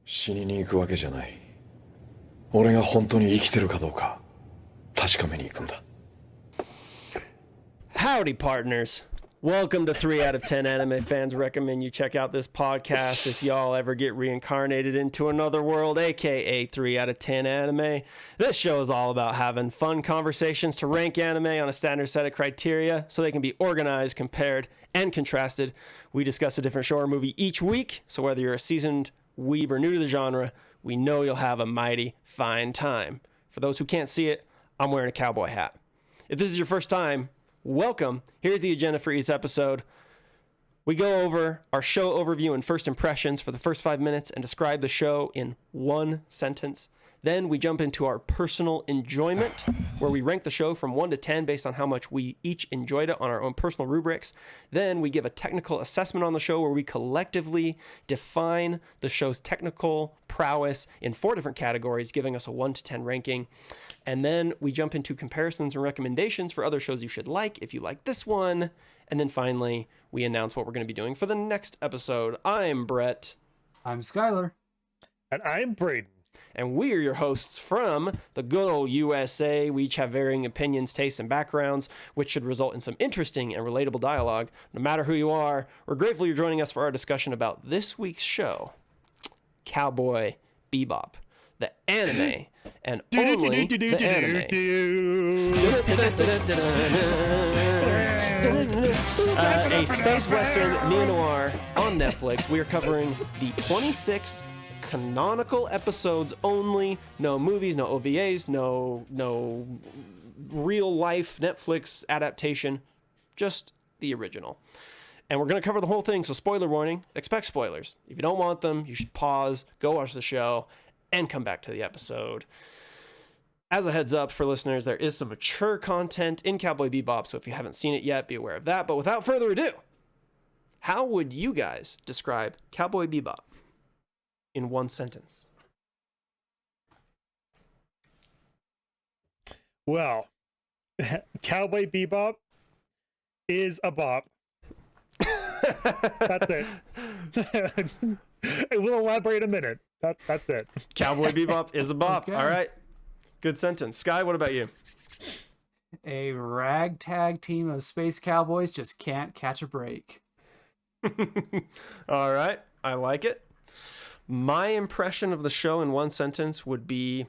死にに行くわけじゃない。俺が本当に生きてるかどうか確かめに行くんだ。 Howdy, partners. Welcome to 3 out of 10 Anime Fans Recommend you check out this podcast if y'all ever get reincarnated into another world, aka 3 out of 10 Anime. This show is all about having fun conversations to rank anime on a standard set of criteria so they can be organized, compared, and contrasted. We discuss a different show or movie each week, so whether you're a seasoned weeb or new to the genre, we know you'll have a mighty fine time. For those who can't see it, I'm wearing a cowboy hat. If this is your first time, welcome. Here's the agenda for each episode. We go over our show overview and first impressions for the first 5 minutes and describe the show in one sentence. Then we jump into our personal enjoyment, where we rank the show from 1 to 10 based on how much we each enjoyed it on our own personal rubrics. Then we give a technical assessment on the show, where we collectively define the show's technical prowess in 4 different categories, giving us a 1 to 10 ranking. And then we jump into comparisons and recommendations for other shows you should like if you like this one. And then finally, we announce what we're going to be doing for the next episode. I'm Brett. I'm Skylar. And I'm Braden. And we are your hosts from the good old USA. We each have varying opinions, tastes, and backgrounds, which should result in some interesting and relatable dialogue. No matter who you are, we're grateful you're joining us for our discussion about this week's show, Cowboy Bebop, the anime, and only the anime. A space western neo-noir on Netflix. We are covering the 26 canonical episodes only. No movies, no OVAs, no real life Netflix adaptation, just the original. And we're going to cover the whole thing, so spoiler warning, expect spoilers. If you don't want them, you should pause, go watch the show, and come back to the episode. As a heads up for listeners, there is some mature content in Cowboy Bebop, so if you haven't seen it yet, be aware of that. But without further ado, how would you guys describe Cowboy Bebop in one sentence? Well, Cowboy Bebop is a bop. That's it. We'll elaborate in a minute. That's it. Cowboy Bebop is a bop. Okay. All right. Good sentence. Sky, what about you? A ragtag team of space cowboys just can't catch a break. All right. I like it. My impression of the show in one sentence would be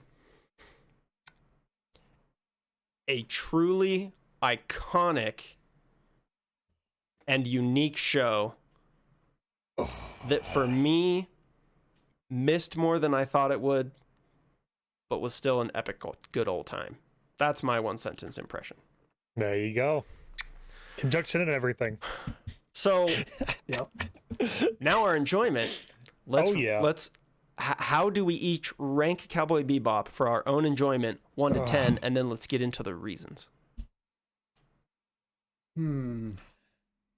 a truly iconic and unique show that for me missed more than I thought it would, but was still an epic good old time. That's my one sentence impression. There you go. Conjunction and everything. So Yep. now our enjoyment. How do we each rank Cowboy Bebop for our own enjoyment, 1 to 10, and then let's get into the reasons.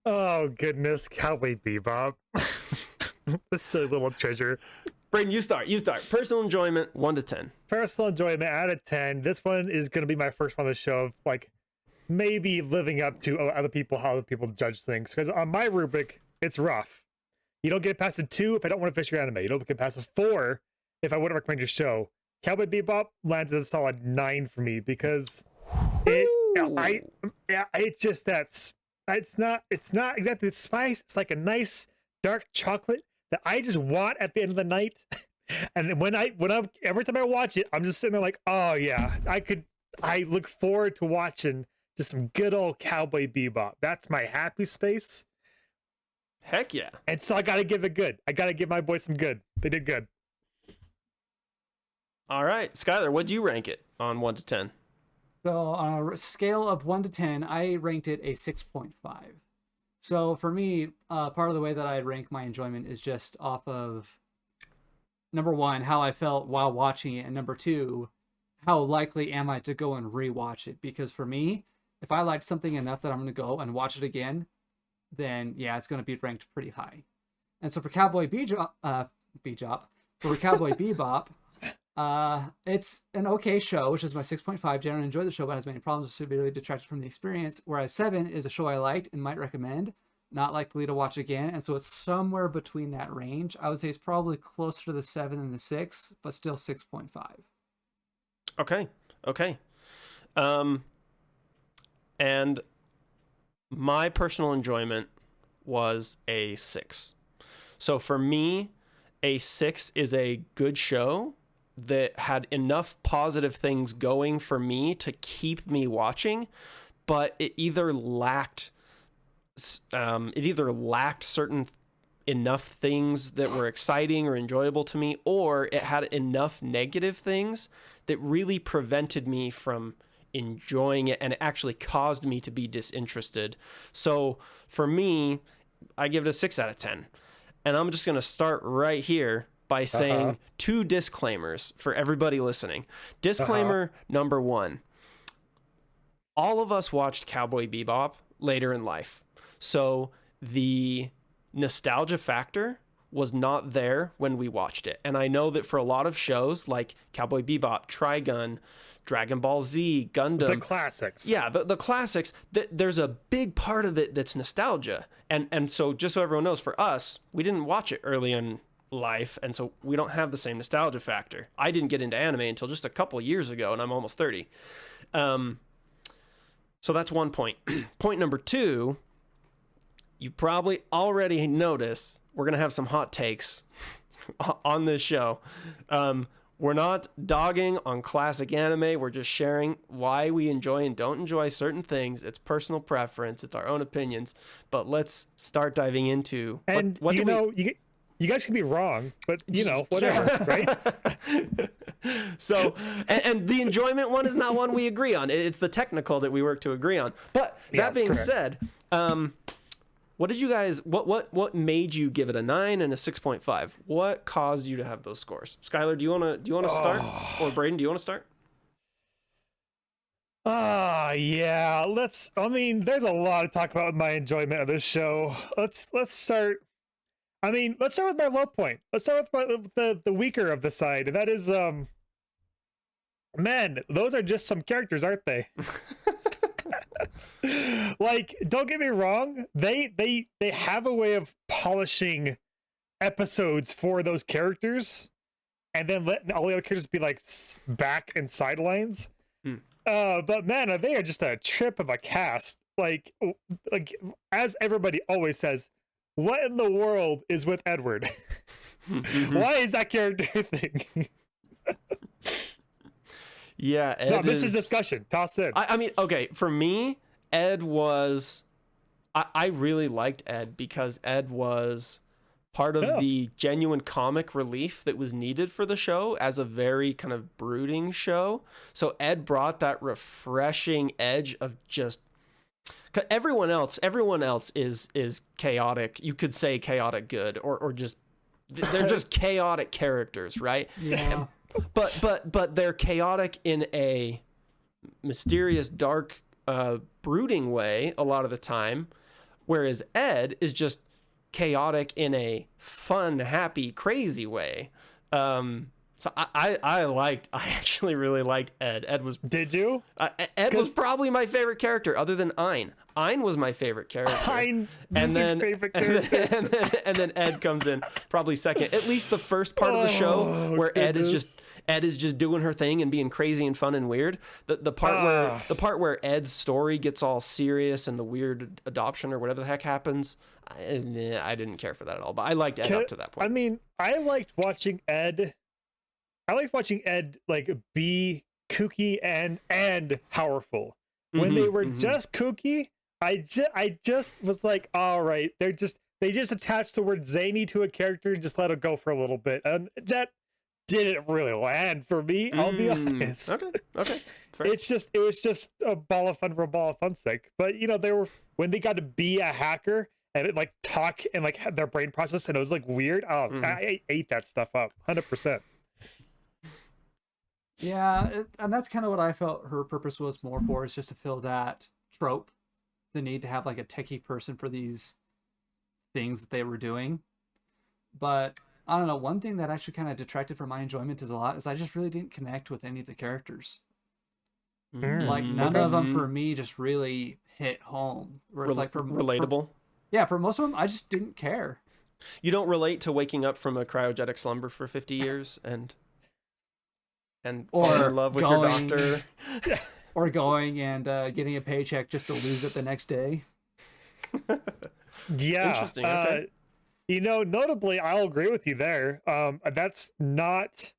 Oh, goodness. Cowboy Bebop. This silly little treasure. Braden, you start. Personal enjoyment, 1 to 10. Personal enjoyment out of 10. This one is going to be my first one on the show of, like, maybe living up to how other people judge things. Because on my rubric, it's rough. You don't get past a 2 if I don't want to fish your anime. You don't get past a 4 if I wouldn't recommend your show. Cowboy Bebop lands as a solid 9 for me because it's just that it's not exactly the spice. It's like a nice dark chocolate that I just want at the end of the night. And every time I watch it, I'm just sitting there like, oh yeah, I look forward to watching just some good old Cowboy Bebop. That's my happy space. Heck yeah. And so I gotta give it good. I gotta give my boys some good. They did good. All right. Skylar, what'd you rank it on 1 to 10? So on a scale of 1 to 10, I ranked it a 6.5. So for me, part of the way that I rank my enjoyment is just off of, number 1, how I felt while watching it, and number 2, how likely am I to go and rewatch it? Because for me, if I liked something enough that I'm going to go and watch it again, then yeah, it's going to be ranked pretty high. And so for Cowboy Bebop, it's an okay show, which is my 6.5. Generally enjoyed the show, but has many problems, severely detracted from the experience. Whereas 7 is a show I liked and might recommend, not likely to watch again. And so it's somewhere between that range. I would say it's probably closer to the 7 than the 6, but still 6.5. Okay. And my personal enjoyment was a 6. So for me, a 6 is a good show that had enough positive things going for me to keep me watching, but it either lacked certain enough things that were exciting or enjoyable to me, or it had enough negative things that really prevented me from enjoying it, and it actually caused me to be disinterested. So for me, I give it a 6 out of 10. And I'm just going to start right here by saying 2 disclaimers for everybody listening. Disclaimer number 1. All of us watched Cowboy Bebop later in life. So the nostalgia factor was not there when we watched it. And I know that for a lot of shows like Cowboy Bebop, Trigun, Dragon Ball Z, Gundam, The classics. yeah, the classics, there's a big part of it that's nostalgia. And so just so everyone knows, for us, we didn't watch it early in life, and so we don't have the same nostalgia factor. I didn't get into anime until just a couple years ago, and I'm almost 30. So that's one point. Point number 2, you probably already noticed we're going to have some hot takes on this show. We're not dogging on classic anime. We're just sharing why we enjoy and don't enjoy certain things. It's personal preference. It's our own opinions. But let's start diving into And what you guys can be wrong, but whatever, right? So, and the enjoyment one is not one we agree on. It's the technical that we work to agree on. But that being said, what did you guys? What made you give it a 9 and a 6.5? What caused you to have those scores? Skylar, do you wanna start, or Braden, do you want to start? Yeah. There's a lot to talk about with my enjoyment of this show. Let's start. Let's start with my low point. Let's start with the weaker of the side, and that is man, those are just some characters, aren't they? Like, don't get me wrong, they have a way of polishing episodes for those characters, and then letting all the other characters be like back and sidelines. But man, they are just a trip of a cast. Like as everybody always says, what in the world is with Edward? Why is that character a thing? Yeah, Ed this is discussion. Toss in. Okay, for me, Ed was... I really liked Ed because Ed was part of the genuine comic relief that was needed for the show as a very kind of brooding show. So Ed brought that refreshing edge of just... Everyone else is chaotic. You could say chaotic good, or just... They're just chaotic characters, right? Yeah. But they're chaotic in a mysterious, dark, brooding way a lot of the time, whereas Ed is just chaotic in a fun, happy, crazy way. So I actually really liked Ed. Ed was... Did you? Ed was probably my favorite character, other than Ein. Ein was my favorite character. Ein was your favorite character. And then Ed comes in probably second. At least the first part of the show where goodness. Ed is just doing her thing and being crazy and fun and weird. The part where Ed's story gets all serious and the weird adoption or whatever the heck happens, I didn't care for that at all. But I liked Ed up to that point. I liked watching Ed. Like be kooky and powerful. When they were just kooky, I just was like, all right, they just attached the word zany to a character and just let it go for a little bit, and that didn't really land for me. I'll be honest. Okay. Fair. It was just a ball of fun for a ball of fun's sake. But when they got to be a hacker and like talk and like have their brain process, and it was like weird. I ate that stuff up 100%. Yeah, and that's kind of what I felt her purpose was more for, is just to fill that trope, the need to have like a techie person for these things that they were doing. But I don't know, one thing that actually kind of detracted from my enjoyment is I just really didn't connect with any of the characters. Like none of them for me just really hit home. Where it's like for relatable. yeah, for most of them, I just didn't care. You don't relate to waking up from a cryogenic slumber for 50 years and falling Or in love with going- your doctor. Or going and getting a paycheck just to lose it the next day. Yeah. Interesting, okay. Notably, I'll agree with you there. That's not.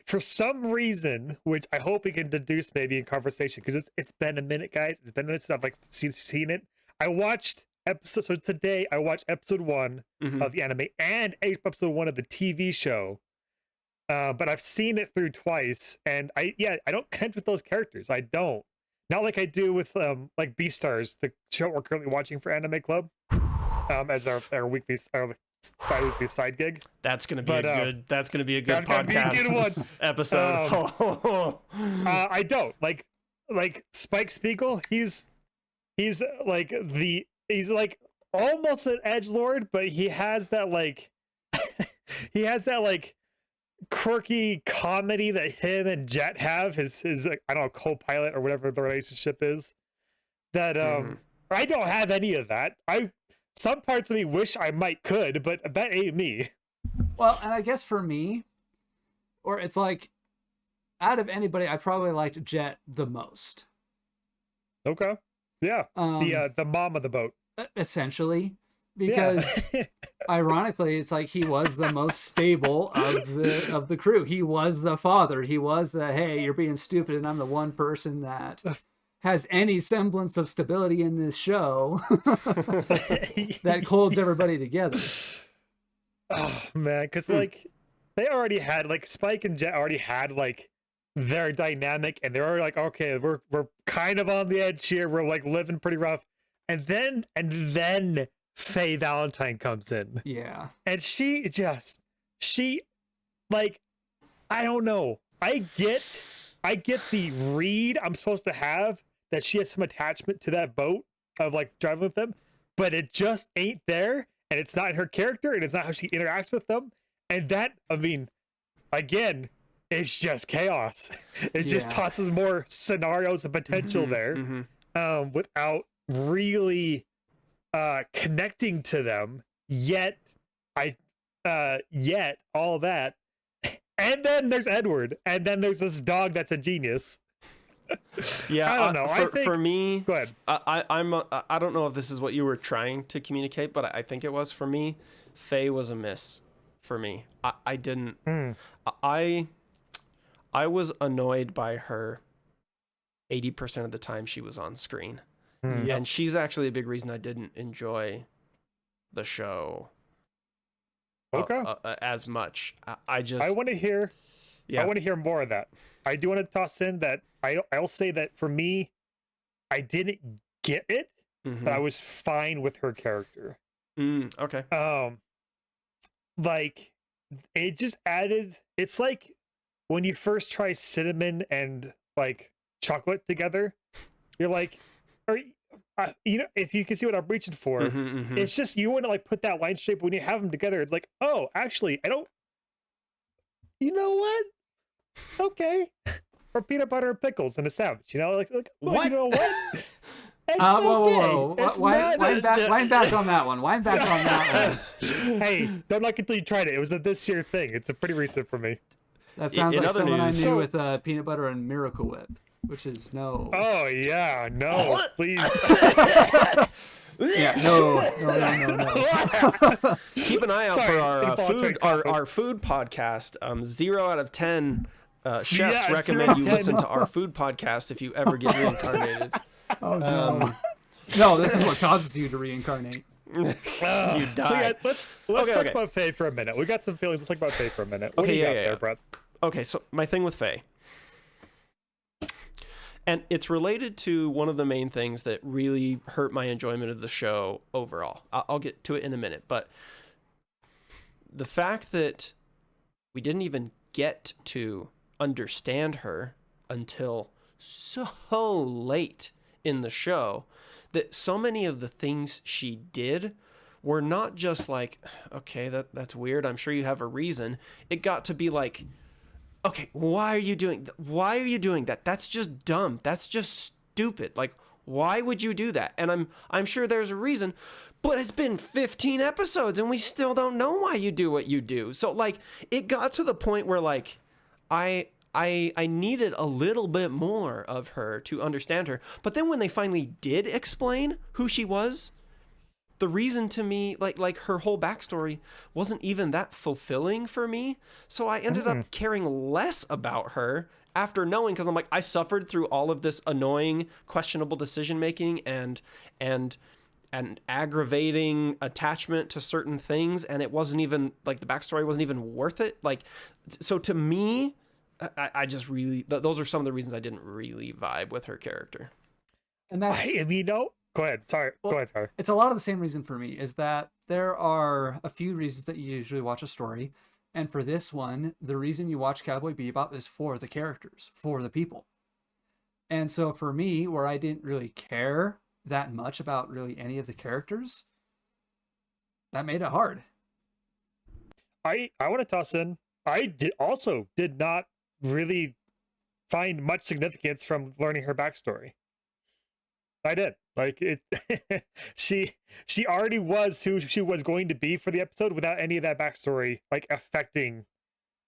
For some reason, which I hope we can deduce maybe in conversation, because it's been a minute, guys. It's been a minute since I've seen it. I watched so today I watched episode 1 of the anime and episode 1 of the TV show. But I've seen it through twice, and I don't connect with those characters. I don't. Not like I do with like Beastars, the show we're currently watching for Anime Club, as our weekly bi-weekly side gig. That's gonna be a good That's gonna be a podcast good one. episode. I don't like Spike Spiegel. He's like he's like almost an edgelord, but he has that like quirky comedy that him and Jet have. His I don't know, co-pilot or whatever the relationship is. That I don't have any of that. Some parts of me wish I could, but that ain't me. Well, and I guess for me, or it's like, out of anybody, I probably liked Jet the most. Okay. Yeah. The mom of the boat. Essentially, because ironically, it's like he was the most stable of the crew. He was the father. He was the, hey, you're being stupid, and I'm the one person that has any semblance of stability in this show that holds everybody together. Oh man, because like they already had Spike and Jet already had their dynamic, and they're already like, okay, we're kind of on the edge here. We're like living pretty rough, and then Faye Valentine comes in. Yeah, and she like, I don't know. I get the read I'm supposed to have that she has some attachment to that boat of like driving with them, but it just ain't there, and it's not in her character, and it's not how she interacts with them, and that, I mean, again, it's just chaos. It just tosses more scenarios of potential there, without really connecting to them yet. Yet all that, and then there's Edward, and then there's this dog that's a genius. Yeah, I don't know. For me, go ahead. I don't know if this is what you were trying to communicate, but I think it was for me. Faye was a miss for me. I didn't. I was annoyed by her 80% of the time she was on screen, and she's actually a big reason I didn't enjoy the show. Okay. As much. I want to hear. Yeah. I want to hear more of that. I do want to toss in that I'll say that for me, I didn't get it, but I was fine with her character. Okay. Like it just added. It's like when you first try cinnamon and like chocolate together, you're like, if you can see what I'm reaching for, it's just you want to like put that line straight. But when you have them together, it's like, oh, actually, I don't. You know what? Okay. Or peanut butter and pickles and a sandwich. You know, like what? You know what? Whoa. It's Wind back on that one. Wind back on that one. Hey, don't knock it till you tried it. It was a this year thing. It's a pretty recent for me. That sounds In like other someone news- I knew with peanut butter and Miracle Whip, which is no. Oh yeah, no, please. Yeah, no. Keep an eye out Sorry, for our food podcast. 0 out of 10 chefs Yeah, recommend 0 you out of listen 10. to our food podcast if you ever get reincarnated. Oh no. No, this is what causes you to reincarnate. You die. So yeah, let's talk okay. about Faye for a minute. We got some feelings. Let's talk about Faye for a minute. What Okay, do you yeah, got yeah, there, yeah. Brett? Okay, so my thing with Faye. And it's related to one of the main things that really hurt my enjoyment of the show overall. I'll get to it in a minute, but the fact that we didn't even get to understand her until so late in the show, that so many of the things she did were not just like, okay, that's weird, I'm sure you have a reason. It got to be like, okay, why are you doing that? That's just dumb. That's just stupid. Like, why would you do that? And I'm sure there's a reason, but it's been 15 episodes and we still don't know why you do what you do. So like it got to the point where like I needed a little bit more of her to understand her. But then when they finally did explain who she was, the reason to me, like her whole backstory wasn't even that fulfilling for me. So I ended up caring less about her after knowing, because I'm like, I suffered through all of this annoying, questionable decision making and aggravating attachment to certain things, and it wasn't even like the backstory wasn't even worth it. Like, so to me, I just really, those are some of the reasons I didn't really vibe with her character. And that's, Go ahead. Sorry. Go ahead. Sorry. it's a lot of the same reason for me, is that there are a few reasons that you usually watch a story. And for this one, the reason you watch Cowboy Bebop is for the characters, for the people. And so for me, where I didn't really care that much about really any of the characters, that made it hard. I want to toss in. I did not really find much significance from learning her backstory. I did. Like it she already was who she was going to be for the episode without any of that backstory like affecting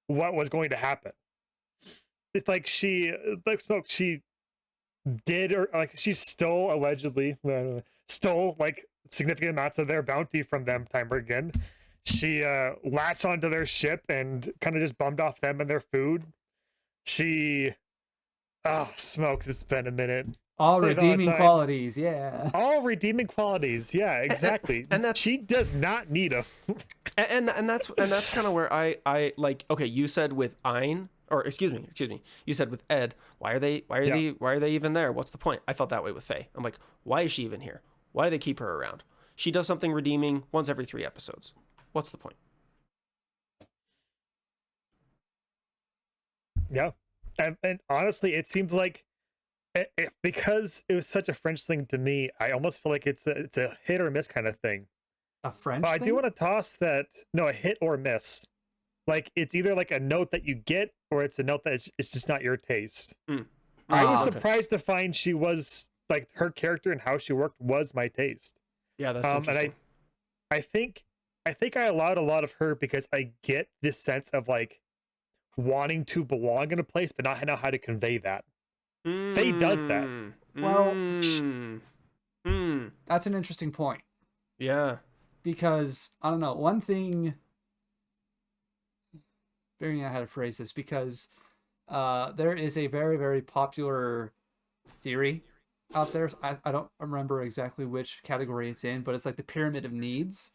what was going to happen. It's like she did, or like she allegedly stole like significant amounts of their bounty from them time again. She latched onto their ship and kind of just bummed off them and their food. Smokes, it's been a minute. All redeeming qualities, yeah. All redeeming qualities, yeah, exactly. And that's, she does not need them. and that's kind of where I like. Okay, you said with Ein, or excuse me, you said with Ed. Why are they even there? What's the point? I felt that way with Faye. I'm like, why is she even here? Why do they keep her around? She does something redeeming once every 3 episodes. What's the point? Yeah, and honestly, it seems like because it was such a French thing to me, I almost feel like it's a hit or miss kind of thing. A French but thing? I do want to toss that. No, a hit or miss. Like it's either like a note that you get, or it's a note that it's just not your taste. I was surprised to find she was like, her character and how she worked was my taste. Yeah, that's interesting. And I think I allowed a lot of her because I get this sense of like wanting to belong in a place, but not know how to convey that. Faye does that. Well, that's an interesting point. Yeah. Because, I don't know, one thing, figuring out how to phrase this, because there is a very, very popular theory out there. I don't remember exactly which category it's in, but it's like the pyramid of needs.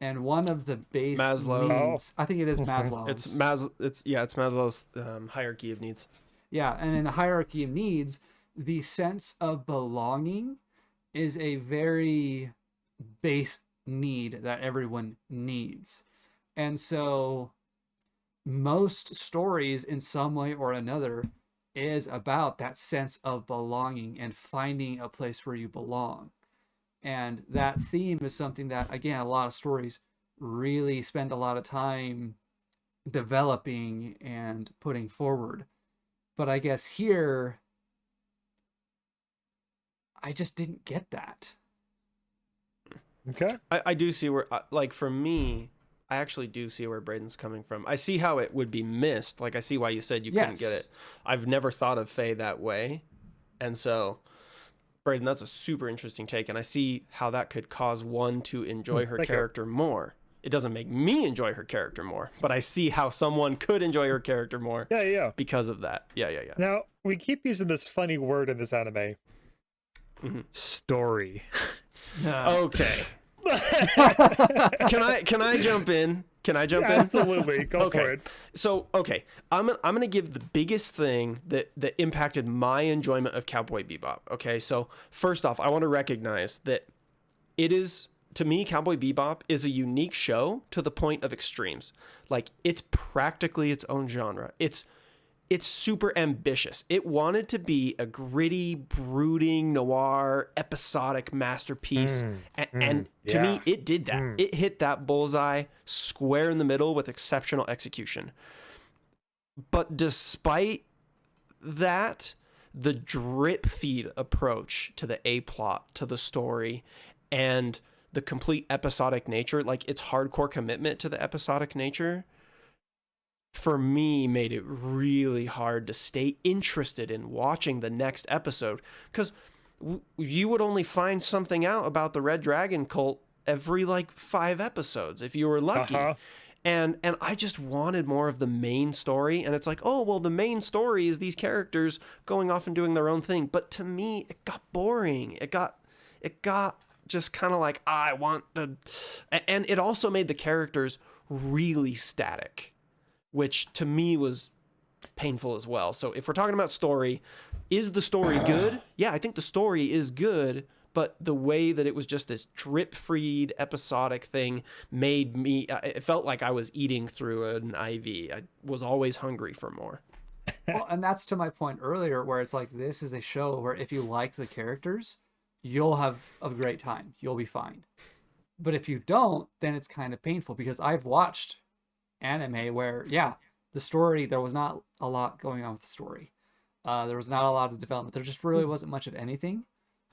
And one of the base Maslow. needs, I think it is Maslow's. It's Maslow's hierarchy of needs. Yeah, and in the hierarchy of needs, the sense of belonging is a very base need that everyone needs. And so most stories in some way or another is about that sense of belonging and finding a place where you belong. And that theme is something that, again, a lot of stories really spend a lot of time developing and putting forward. But I guess here, I just didn't get that. Okay. I do see where, like for me, I actually do see where Braden's coming from. I see how it would be missed. Like I see why you said you couldn't get it. I've never thought of Faye that way. And so, Braden, that's a super interesting take. And I see how that could cause one to enjoy her character more. It doesn't make me enjoy her character more, but I see how someone could enjoy her character more because of that. Yeah. Now, we keep using this funny word in this anime. Story. Okay. Can I jump in? Absolutely. Go for it. So, okay. I'm going to give the biggest thing that impacted my enjoyment of Cowboy Bebop. Okay. So first off, I want to recognize that it is, to me, Cowboy Bebop is a unique show to the point of extremes. Like it's practically its own genre. It's super ambitious. It wanted to be a gritty, brooding, noir, episodic masterpiece. And to me, it did that. It hit that bullseye square in the middle with exceptional execution. But despite that, the drip feed approach to the A plot, to the story, and the complete episodic nature, like its hardcore commitment to the episodic nature, for me made it really hard to stay interested in watching the next episode, because you would only find something out about the Red Dragon cult every like 5 episodes if you were lucky. And I just wanted more of the main story, and it's like, oh well, the main story is these characters going off and doing their own thing. But to me, it got boring. It got just kind of like, I want the, and it also made the characters really static, which to me was painful as well. So if we're talking about story, is the story good? Yeah, I think the story is good, but the way that it was just this drip-feed episodic thing made me, it felt like I was eating through an IV. I was always hungry for more. Well, and that's to my point earlier, where it's like, this is a show where if you like the characters, you'll have a great time. You'll be fine. But if you don't, then it's kind of painful, because I've watched anime where, yeah, the story, there was not a lot going on with the story. There was not a lot of development. There just really wasn't much of anything.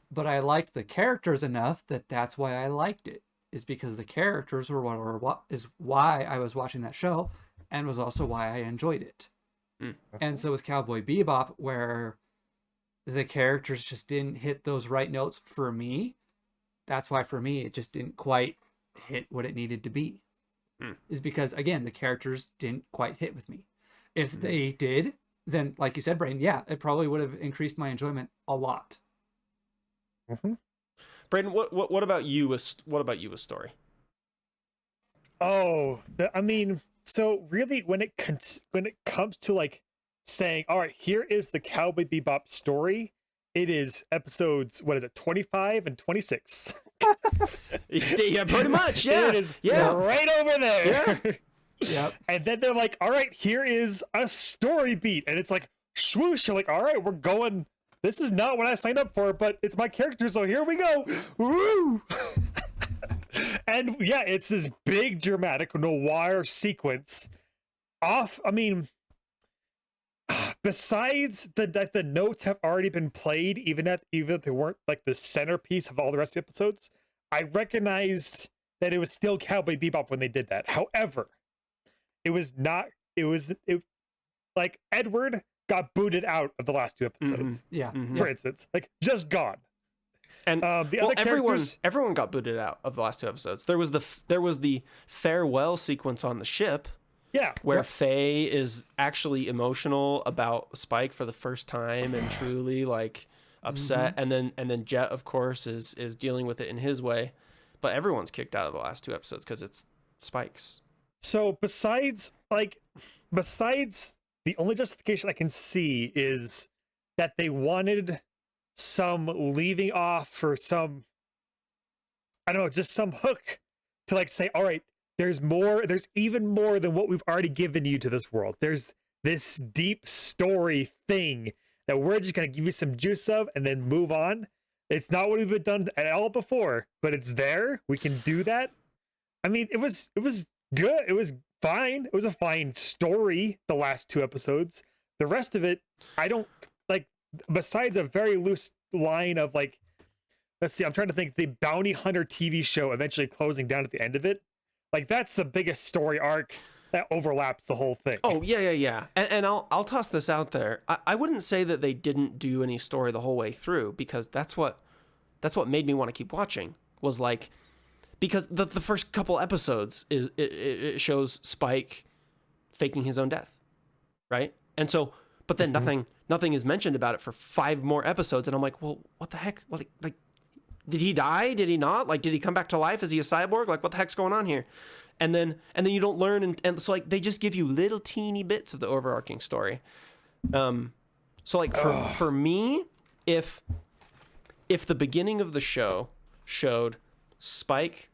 But I liked the characters enough that that's why I liked it, is because the characters were what is why I was watching that show, and was also why I enjoyed it. And so with Cowboy Bebop, where the characters just didn't hit those right notes for me, that's why for me it just didn't quite hit what it needed to be. Is because, again, the characters didn't quite hit with me. If they did, then like you said, Brain, yeah, it probably would have increased my enjoyment a lot. Brayden, what about you? What about you with story? Oh, I mean, so really, when it comes to like saying, all right, here is the Cowboy Bebop story, it is episodes, what is it, 25 and 26. Yeah, pretty much. Yeah, It is yeah, right over there. Yeah. Yep. And then they're like, all right, here is a story beat, and it's like swoosh. You're like, all right, we're going. This is not what I signed up for, but it's my character, so here we go. Woo! And yeah, it's this big dramatic noir sequence. I mean, besides that the notes have already been played, even if they weren't like the centerpiece of all the rest of the episodes, I recognized that it was still Cowboy Bebop when they did that. However, it was not. It like Edward got booted out of the last 2 episodes. Yeah. For instance, like just gone. And the other characters, everyone got booted out of the last 2 episodes. There was the farewell sequence on the ship. yeah, Where Faye is actually emotional about Spike for the first time and truly like upset, and then Jet, of course, is dealing with it in his way, but everyone's kicked out of the last 2 episodes because it's Spike's. So besides the only justification I can see is that they wanted some leaving off for some, I don't know, just some hook to like say, all right, there's even more than what we've already given you to this world. There's this deep story thing that we're just going to give you some juice of and then move on. It's not what we've been done at all before, but it's there. We can do that. I mean, it was good. It was fine. It was a fine story, the last 2 episodes. The rest of it, I don't like, besides a very loose line of like, let's see, I'm trying to think, the Bounty Hunter TV show eventually closing down at the end of it. Like, that's the biggest story arc that overlaps the whole thing. Oh, yeah. And I'll toss this out there. I wouldn't say that they didn't do any story the whole way through, because that's what made me want to keep watching, was like, because the first couple episodes it shows Spike faking his own death, right? And so, but then nothing is mentioned about it for 5 more episodes, and I'm like, well, what the heck? Like, did he die? Did he not? Like, did he come back to life? Is he a cyborg? Like, what the heck's going on here? And then you don't learn, and so like they just give you little teeny bits of the overarching story. So like for me, if the beginning of the show showed Spike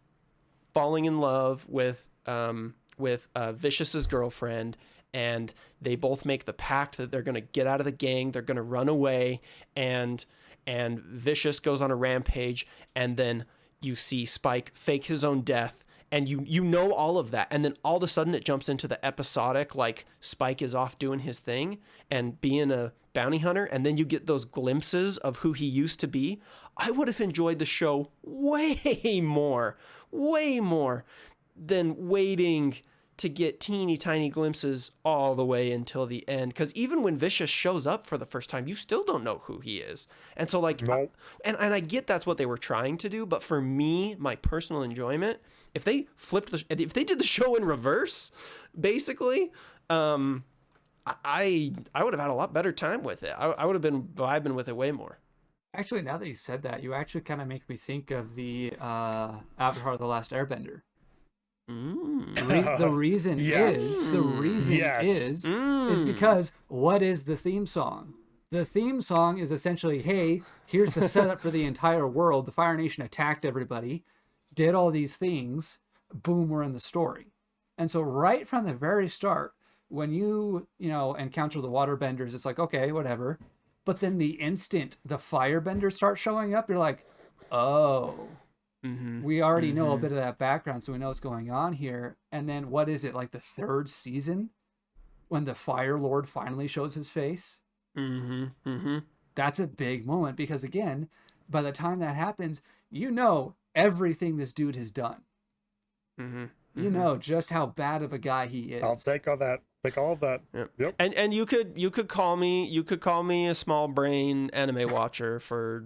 falling in love with Vicious's girlfriend, and they both make the pact that they're going to get out of the gang, they're going to run away, and Vicious goes on a rampage, and then you see Spike fake his own death and you know all of that, and then all of a sudden it jumps into the episodic, like Spike is off doing his thing and being a bounty hunter, and then you get those glimpses of who he used to be. I would have enjoyed the show way more than waiting to get teeny tiny glimpses all the way until the end. Because even when Vicious shows up for the first time, you still don't know who he is. And so like, Nope. and I get that's what they were trying to do. But for me, my personal enjoyment, if they did the show in reverse, basically, I would have had a lot better time with it. I would have been vibing with it way more. Actually, now that you said that, you actually kind of make me think of the Avatar: The Last Airbender. The reason is because what is the theme song? The theme song is essentially, hey, here's the setup for the entire world. The Fire Nation attacked everybody, did all these things, boom, we're in the story. And so right from the very start, when you encounter the waterbenders, it's like, okay, whatever. But then the instant the firebenders start showing up, you're like, oh. We already know a bit of that background, so we know what's going on here. And then what is it, like the third season when the Fire Lord finally shows his face? That's a big moment because, again, by the time that happens, you know everything this dude has done. You know just how bad of a guy he is. I'll take all that. Take all of that. Yep. And you could call me a small brain anime watcher for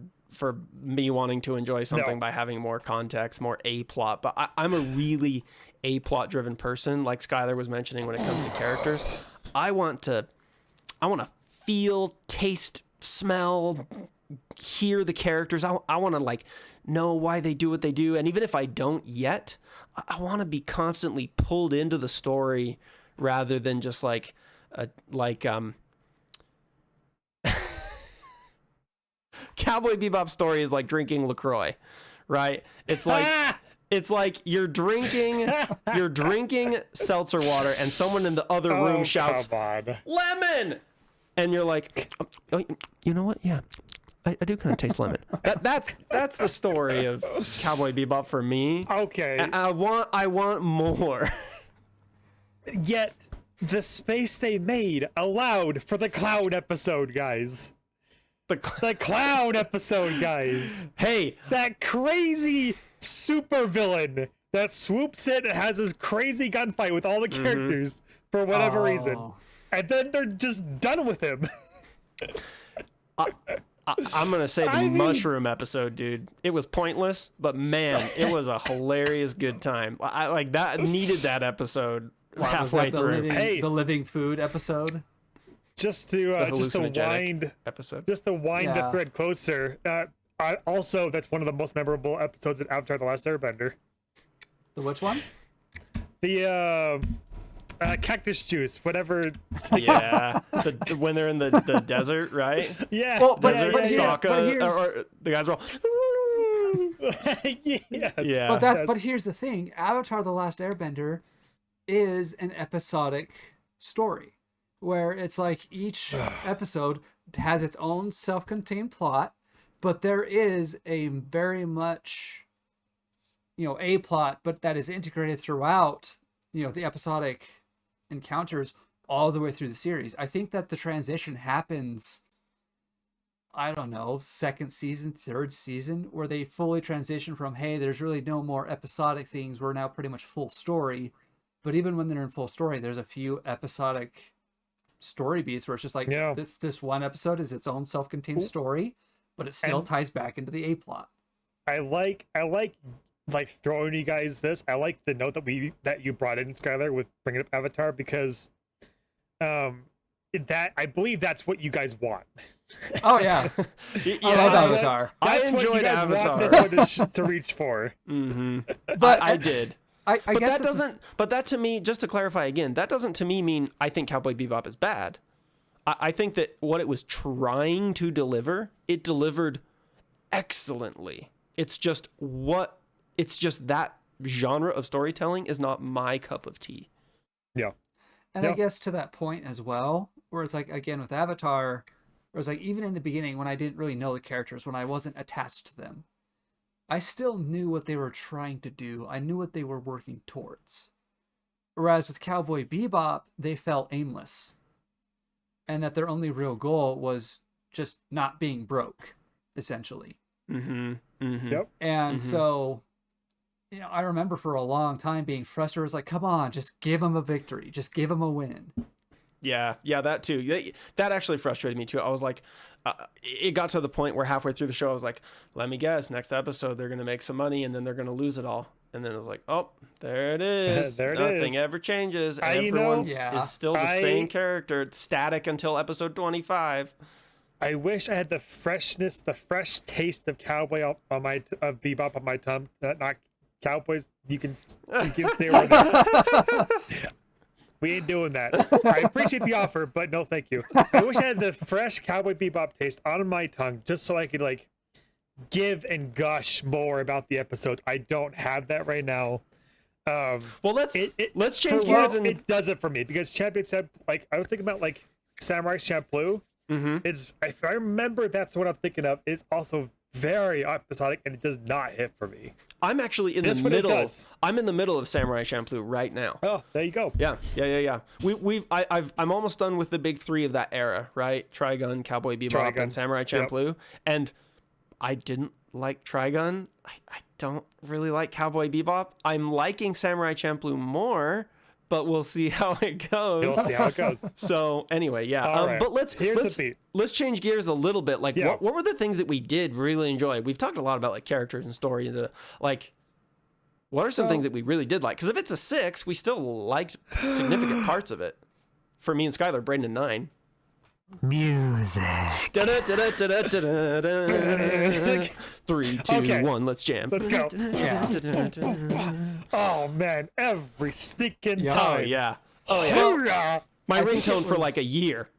me wanting to enjoy something by having more context, more A plot. But I'm a really A plot driven person, like Skylar was mentioning when it comes to characters. I want to feel, taste, smell, hear the characters. I want to like know why they do what they do. And even if I don't yet, I want to be constantly pulled into the story rather than just Cowboy Bebop story is like drinking LaCroix, right? It's like you're drinking seltzer water and someone in the other room shouts, "Lemon!" And you're like, oh, you know what? Yeah, I do kind of taste lemon. That's the story of Cowboy Bebop for me. Okay. I want more. Yet the space they made allowed for the clown episode, guys. The clown episode, guys. Hey, that crazy super villain that swoops in and has this crazy gunfight with all the characters for whatever reason, and then they're just done with him. I'm gonna say the mushroom episode, dude. It was pointless, but man, it was a hilarious good time. I like that. Needed that episode halfway through. The living food episode. Just to wind episode. Just to wind the thread closer. Also, that's one of the most memorable episodes in Avatar: The Last Airbender. The which one? The cactus juice, whatever. Yeah, when they're in the desert, right? Yeah. Well, desert, Sokka, or the guys are all. Yes. Yeah. But here's the thing: Avatar: The Last Airbender is an episodic story, where it's like each episode has its own self-contained plot, but there is a very much, a plot, but that is integrated throughout, the episodic encounters all the way through the series. I think that the transition happens, I don't know, second season, third season, where they fully transition from, hey, there's really no more episodic things. We're now pretty much full story. But even when they're in full story, there's a few episodic story beats where it's just like this one episode is its own self-contained story, but it still ties back into the A plot. I like throwing you guys this. I like the note that you brought in, Skylar, with bringing up Avatar, because that I believe that's what you guys want. Oh yeah, I love Avatar. I enjoyed Avatar. Want this one to reach for. But I did. I but guess that doesn't. But that to me, just to clarify again, that doesn't to me mean I think Cowboy Bebop is bad. I think that what it was trying to deliver, it delivered excellently. It's just that genre of storytelling is not my cup of tea. Yeah. And I guess to that point as well, where it's like, again, with Avatar, where it's like, even in the beginning when I didn't really know the characters, when I wasn't attached to them, I still knew what they were trying to do. I knew what they were working towards. Whereas with Cowboy Bebop, they felt aimless. And that their only real goal was just not being broke, essentially. Yep. And so, you know, I remember for a long time being frustrated. It was like, come on, just give them a victory. Just give them a win. Yeah, that too. That actually frustrated me too. I was like, it got to the point where halfway through the show, I was like, let me guess, next episode they're gonna make some money and then they're gonna lose it all. And then it was like, oh, there it is. There it Nothing is. ever changes. You Everyone know, is still the same character. It's static until episode 25. I wish I had the freshness, the fresh taste of Cowboy on my of Bebop on my tongue. Not Cowboys. You can say right now. We ain't doing that. I appreciate the offer, but no, thank you. I wish I had the fresh Cowboy Bebop taste on my tongue, just so I could like give and gush more about the episodes. I don't have that right now. Well, let's change for gears. and it does it for me because Champion said, like, I was thinking about like Samurai Champloo. It's, if I remember, that's what I'm thinking of. It's also very episodic and it does not hit for me. I'm actually in the middle. I'm in the middle of Samurai Champloo right now. Oh, there you go. Yeah. I'm almost done with the big three of that era, right? Trigun, Cowboy Bebop, and Samurai Champloo. Yep. And I didn't like Trigun. I don't really like Cowboy Bebop. I'm liking Samurai Champloo more, but we'll see how it goes. We'll see how it goes. So anyway, yeah. Right. But let's change gears a little bit. Like, what were the things that we did really enjoy? We've talked a lot about like characters and story, and like, what are some things that we really did like? Because if it's a 6, we still liked significant parts of it. For me and Skylar, Braden, a 9. Music. 3, 2, 1, let's jam. Let's go. Oh man, every stinking time. Oh yeah. My ringtone for like a year.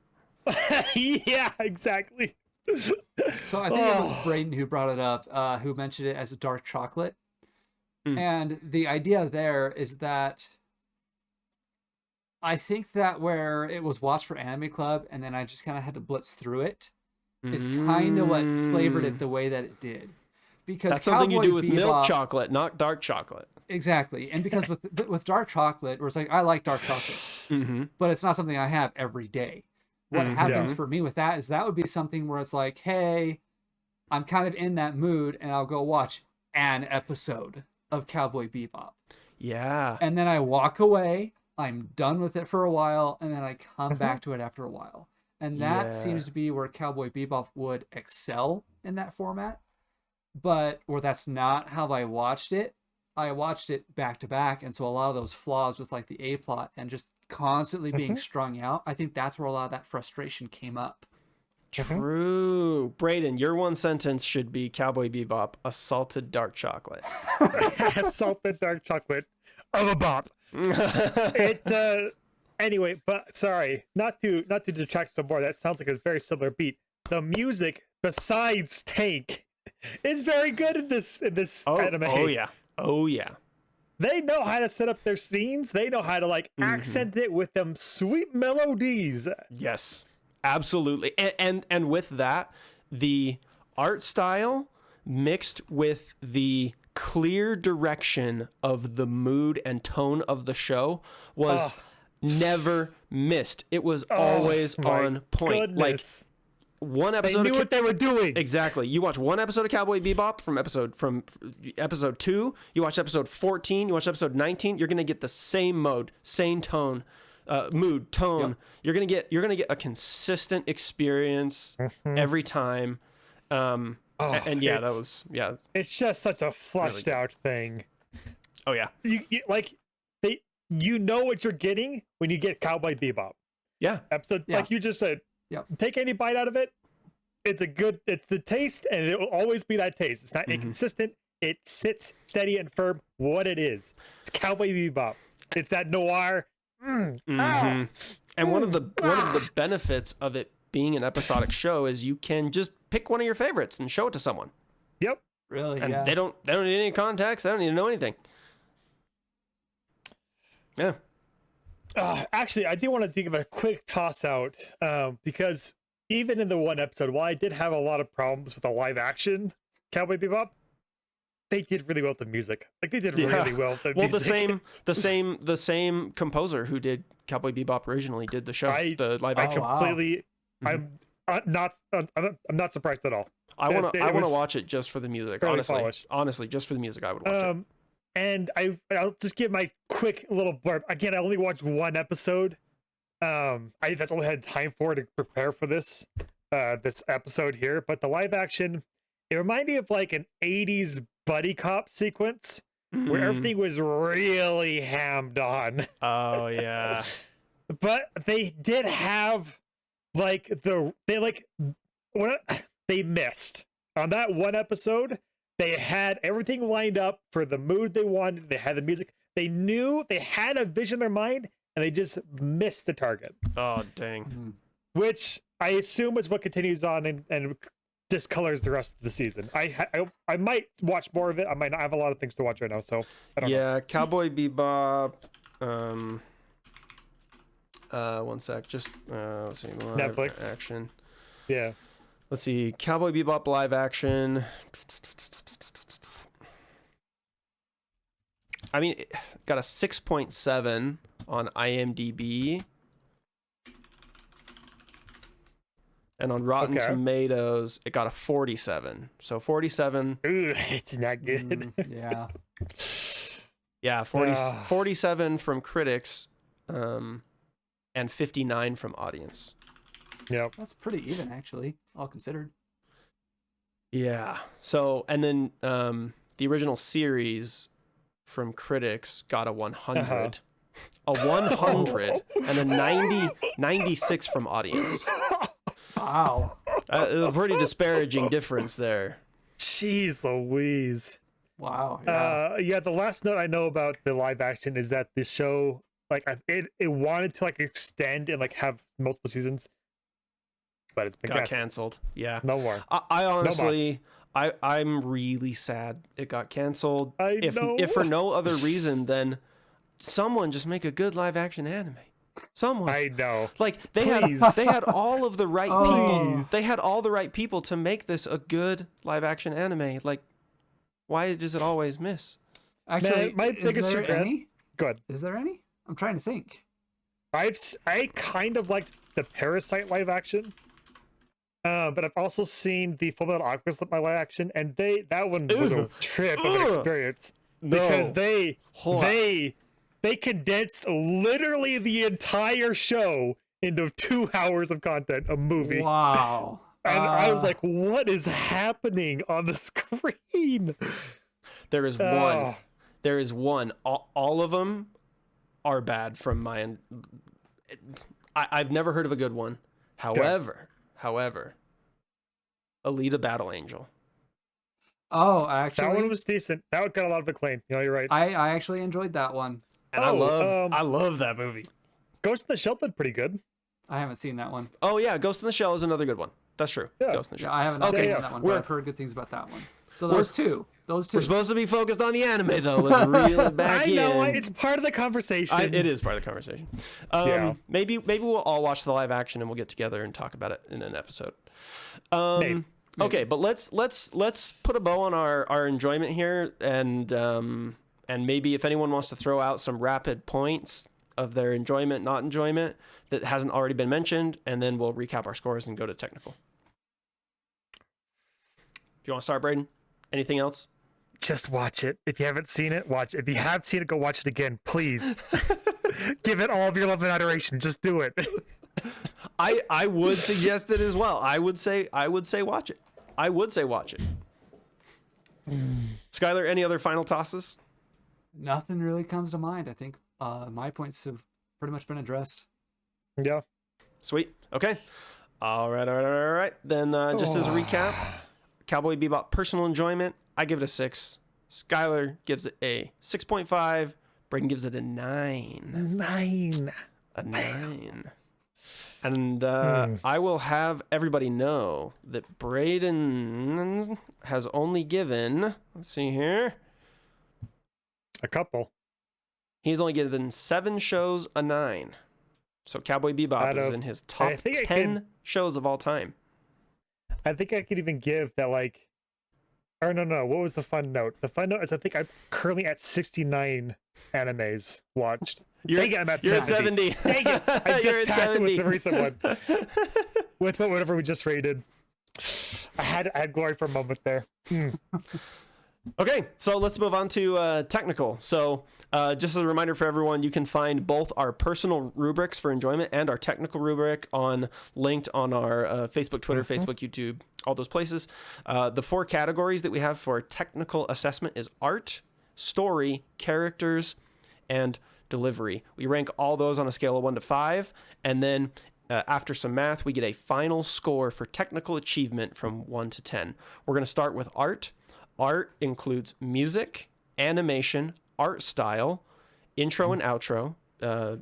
Yeah, exactly. So I think it was Braden who brought it up, who mentioned it as a dark chocolate. And the idea there is that I think that where it was watched for Anime Club and then I just kind of had to blitz through it is kind of what flavored it the way that it did. Because that's something you do with milk chocolate, not dark chocolate. Exactly. And because with dark chocolate, where it's like, I like dark chocolate, but it's not something I have every day. What happens for me with that is that would be something where it's like, hey, I'm kind of in that mood and I'll go watch an episode of Cowboy Bebop. Yeah. And then I walk away, I'm done with it for a while, and then I come back to it after a while. And that seems to be where Cowboy Bebop would excel in that format. But where that's not how I watched it. I watched it back to back, and so a lot of those flaws with like the A plot and just constantly being strung out, I think that's where a lot of that frustration came up. True. Braden, your one sentence should be Cowboy Bebop, a salted dark chocolate. Salted dark chocolate of a bop. Anyway, but sorry, not to detract some more. That sounds like a very similar beat. The music, besides Tank, is very good in this anime. Oh yeah. They know how to set up their scenes. They know how to like accent it with them sweet melodies. Yes, absolutely. And with that, the art style mixed with the clear direction of the mood and tone of the show was never missed. It was always on point. Goodness. Like one episode, they knew what they were doing. Exactly. You watch one episode of Cowboy Bebop from episode 2. You watch episode 14. You watch episode 19. You're gonna get the same mode, same tone, mood, tone. Yep. You're gonna get a consistent experience every time. And yeah, that was It's just such a flushed out thing. Oh yeah. You know what you're getting when you get Cowboy Bebop. Yeah. Episode like you just said. Yep. Take any bite out of it. It's the taste, and it will always be that taste. It's not inconsistent. It sits steady and firm. What it is. It's Cowboy Bebop. It's that noir. And one of the benefits of it being an episodic show is you can just pick one of your favorites and show it to someone. Yep. Really? And they don't need any context. They don't need to know anything. Yeah. Actually, I do want to give a quick toss out because even in the one episode, while I did have a lot of problems with the live action Cowboy Bebop, they did really well with the music. Like they did Yeah. really well with the Well, music. the same composer who did Cowboy Bebop originally did the show, the live I action. wow. completely. I'm not surprised at all. I want to It was watch it just for the music. fairly Honestly, polished. just for the music, I would watch it. And I'll just give my quick little blurb. Again, I only watched one episode. That's all I had time for to prepare for this episode here. But the live action, it reminded me of like an 80s buddy cop sequence where everything was really hammed on. Oh yeah. But they did have like they missed on that one episode. They had everything lined up for the mood they wanted. They had the music. They knew they had a vision in their mind, and they just missed the target. Oh dang. Which I assume is what continues on and discolors the rest of the season. I might watch more of it. I might not have a lot of things to watch right now, so I don't know. Yeah, Cowboy Bebop. One sec. Just let's see. Live Netflix. action. Yeah. Let's see. Cowboy Bebop live action. I mean, it got a 6.7 on IMDb. And on Rotten Tomatoes, it got a 47. So 47. Ooh, it's not good. Yeah. Yeah, 47 from critics, and 59 from audience. Yep. That's pretty even, actually, all considered. Yeah. So, and then the original series from critics got a 100. A 100 and a 96 from audience. Wow. A pretty disparaging difference there. Jeez Louise. Wow. Yeah. The last note I know about the live action is that the show, like, it wanted to like extend and like have multiple seasons, but it's been Got canceled. Yeah. No more. I honestly, I'm really sad it got canceled. If for no other reason than someone just make a good live action anime. Someone. I know. Like they Please. had all of the right people. Please. They had all the right people to make this a good live action anime. Like, why does it always miss? Actually, my is biggest there regret- any? Good. Is there any? I'm trying to think. I kind of liked the Parasite live action, but I've also seen the Fullmetal Alchemist live action, and that one was a trip of an experience because they condensed literally the entire show into 2 hours of content, a movie. Wow. And I was like, what is happening on the screen? There is one. There is one. All of them are bad from my end. I've never heard of a good one. However, Alita Battle Angel. Oh, actually, That one was decent. That one got a lot of acclaim. You know, you're right. I actually enjoyed that one. And I love that movie. Ghost in the Shell did pretty good. I haven't seen that one. Oh yeah, Ghost in the Shell is another good one. That's true. Yeah. Ghost in the Shell. Yeah, I haven't Okay, seen yeah. that one, but I've heard good things about that one. So We're those two. We're supposed to be focused on the anime though. Let's reel it back I know, in. it's part of the conversation. It is part of the conversation. Yeah. Maybe we'll all watch the live action and we'll get together and talk about it in an episode. Maybe. Okay, but let's put a bow on our enjoyment here, and maybe if anyone wants to throw out some rapid points of their enjoyment, not enjoyment, that hasn't already been mentioned, and then we'll recap our scores and go to technical. Do you want to start, Braden? Anything else? Just watch it. If you haven't seen it, watch it. If you have seen it, go watch it again, please. Give it all of your love and adoration. Just do it. I would suggest it as well. I would say watch it. I would say watch it. Skylar, any other final tosses? Nothing really comes to mind. I think my points have pretty much been addressed. Yeah. Sweet. Okay. All right. Then just as a recap, Cowboy Bebop personal enjoyment, I give it a 6. Skylar gives it a 6.5. Braden gives it a 9. 9. A 9. And I will have everybody know that Braden has only given, let's see here, A couple. he's only given 7 shows a 9. So Cowboy Bebop is in his top 10 shows of all time. I think I could even give that, like, Or no. What was the fun note? The fun note is I think I'm currently at 69 animes watched. Dang it, I'm at You're 70. at 70. Dang it! I You're just at passed 70. it with the recent one. With whatever we just rated. I had glory for a moment there. Okay, so let's move on to technical. So just as a reminder for everyone, you can find both our personal rubrics for enjoyment and our technical rubric linked on our Facebook, Twitter, Facebook, YouTube, all those places. The 4 categories that we have for technical assessment is art, story, characters, and delivery. We rank all those on a scale of 1 to 5, and then after some math, we get a final score for technical achievement from 1 to 10. We're going to start with art. Art includes music, animation, art style, intro and outro